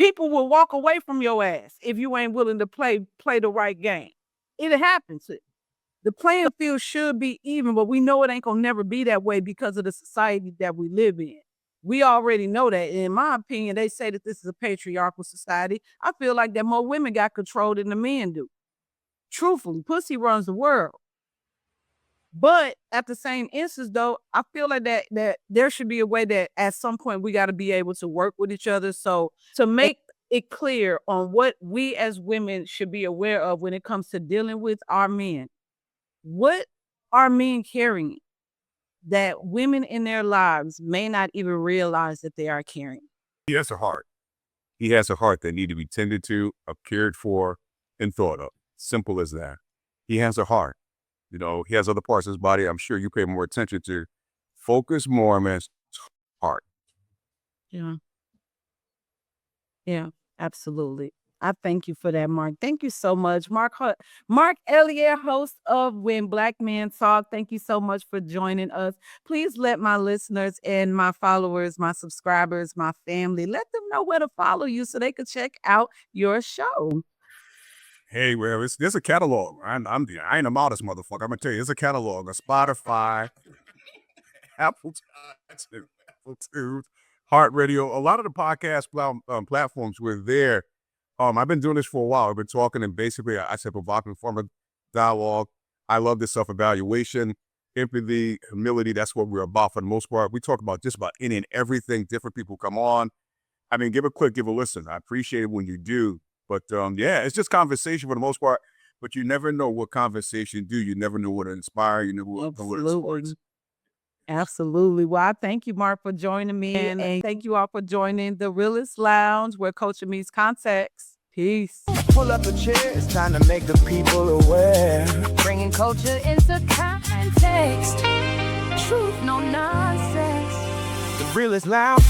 People will walk away from your ass if you ain't willing to play the right game. It happens. The playing field should be even, but we know it ain't gonna never be that way because of the society that we live in. We already know that. In my opinion, they say that this is a patriarchal society. I feel like that more women got control than the men do. Truthfully, pussy runs the world. But at the same instance, though, I feel like that there should be a way that at some point we got to be able to work with each other. So to make it clear on what we as women should be aware of when it comes to dealing with our men. What are men carrying that women in their lives may not even realize that they are carrying? He has a heart. He has a heart that need to be tended to, cared for, and thought of. Simple as that. He has a heart. You know, he has other parts of his body I'm sure you pay more attention to. Focus more on his heart. Yeah. Yeah, absolutely. I thank you for that, Mark. Thank you so much. Mark Elliott, host of When Blk Men Talk. Thank you so much for joining us. Please let my listeners and my followers, my subscribers, my family, let them know where to follow you so they could check out your show. Hey, well, there's a catalog. I ain't a modest motherfucker. I'm gonna tell you, there's a catalog of Spotify, Apple iTunes, Heart Radio. A lot of the podcast platforms were there. I've been doing this for a while. I've been talking, and basically, I said provocative form of dialogue. I love this self-evaluation, empathy, humility. That's what we're about for the most part. We talk about just about any and everything. Different people come on. I mean, give a click, give a listen. I appreciate it when you do. But yeah, it's just conversation for the most part. But you never know what conversation do. You never know what to inspire. You never know what to sports. Absolutely. Well, I thank you, Mark, for joining me. And thank you all for joining the Realist Lounge, where culture meets context. Peace. Pull up a chair. It's time to make the people aware. Bringing culture into context. Truth, no nonsense. The Realist Lounge.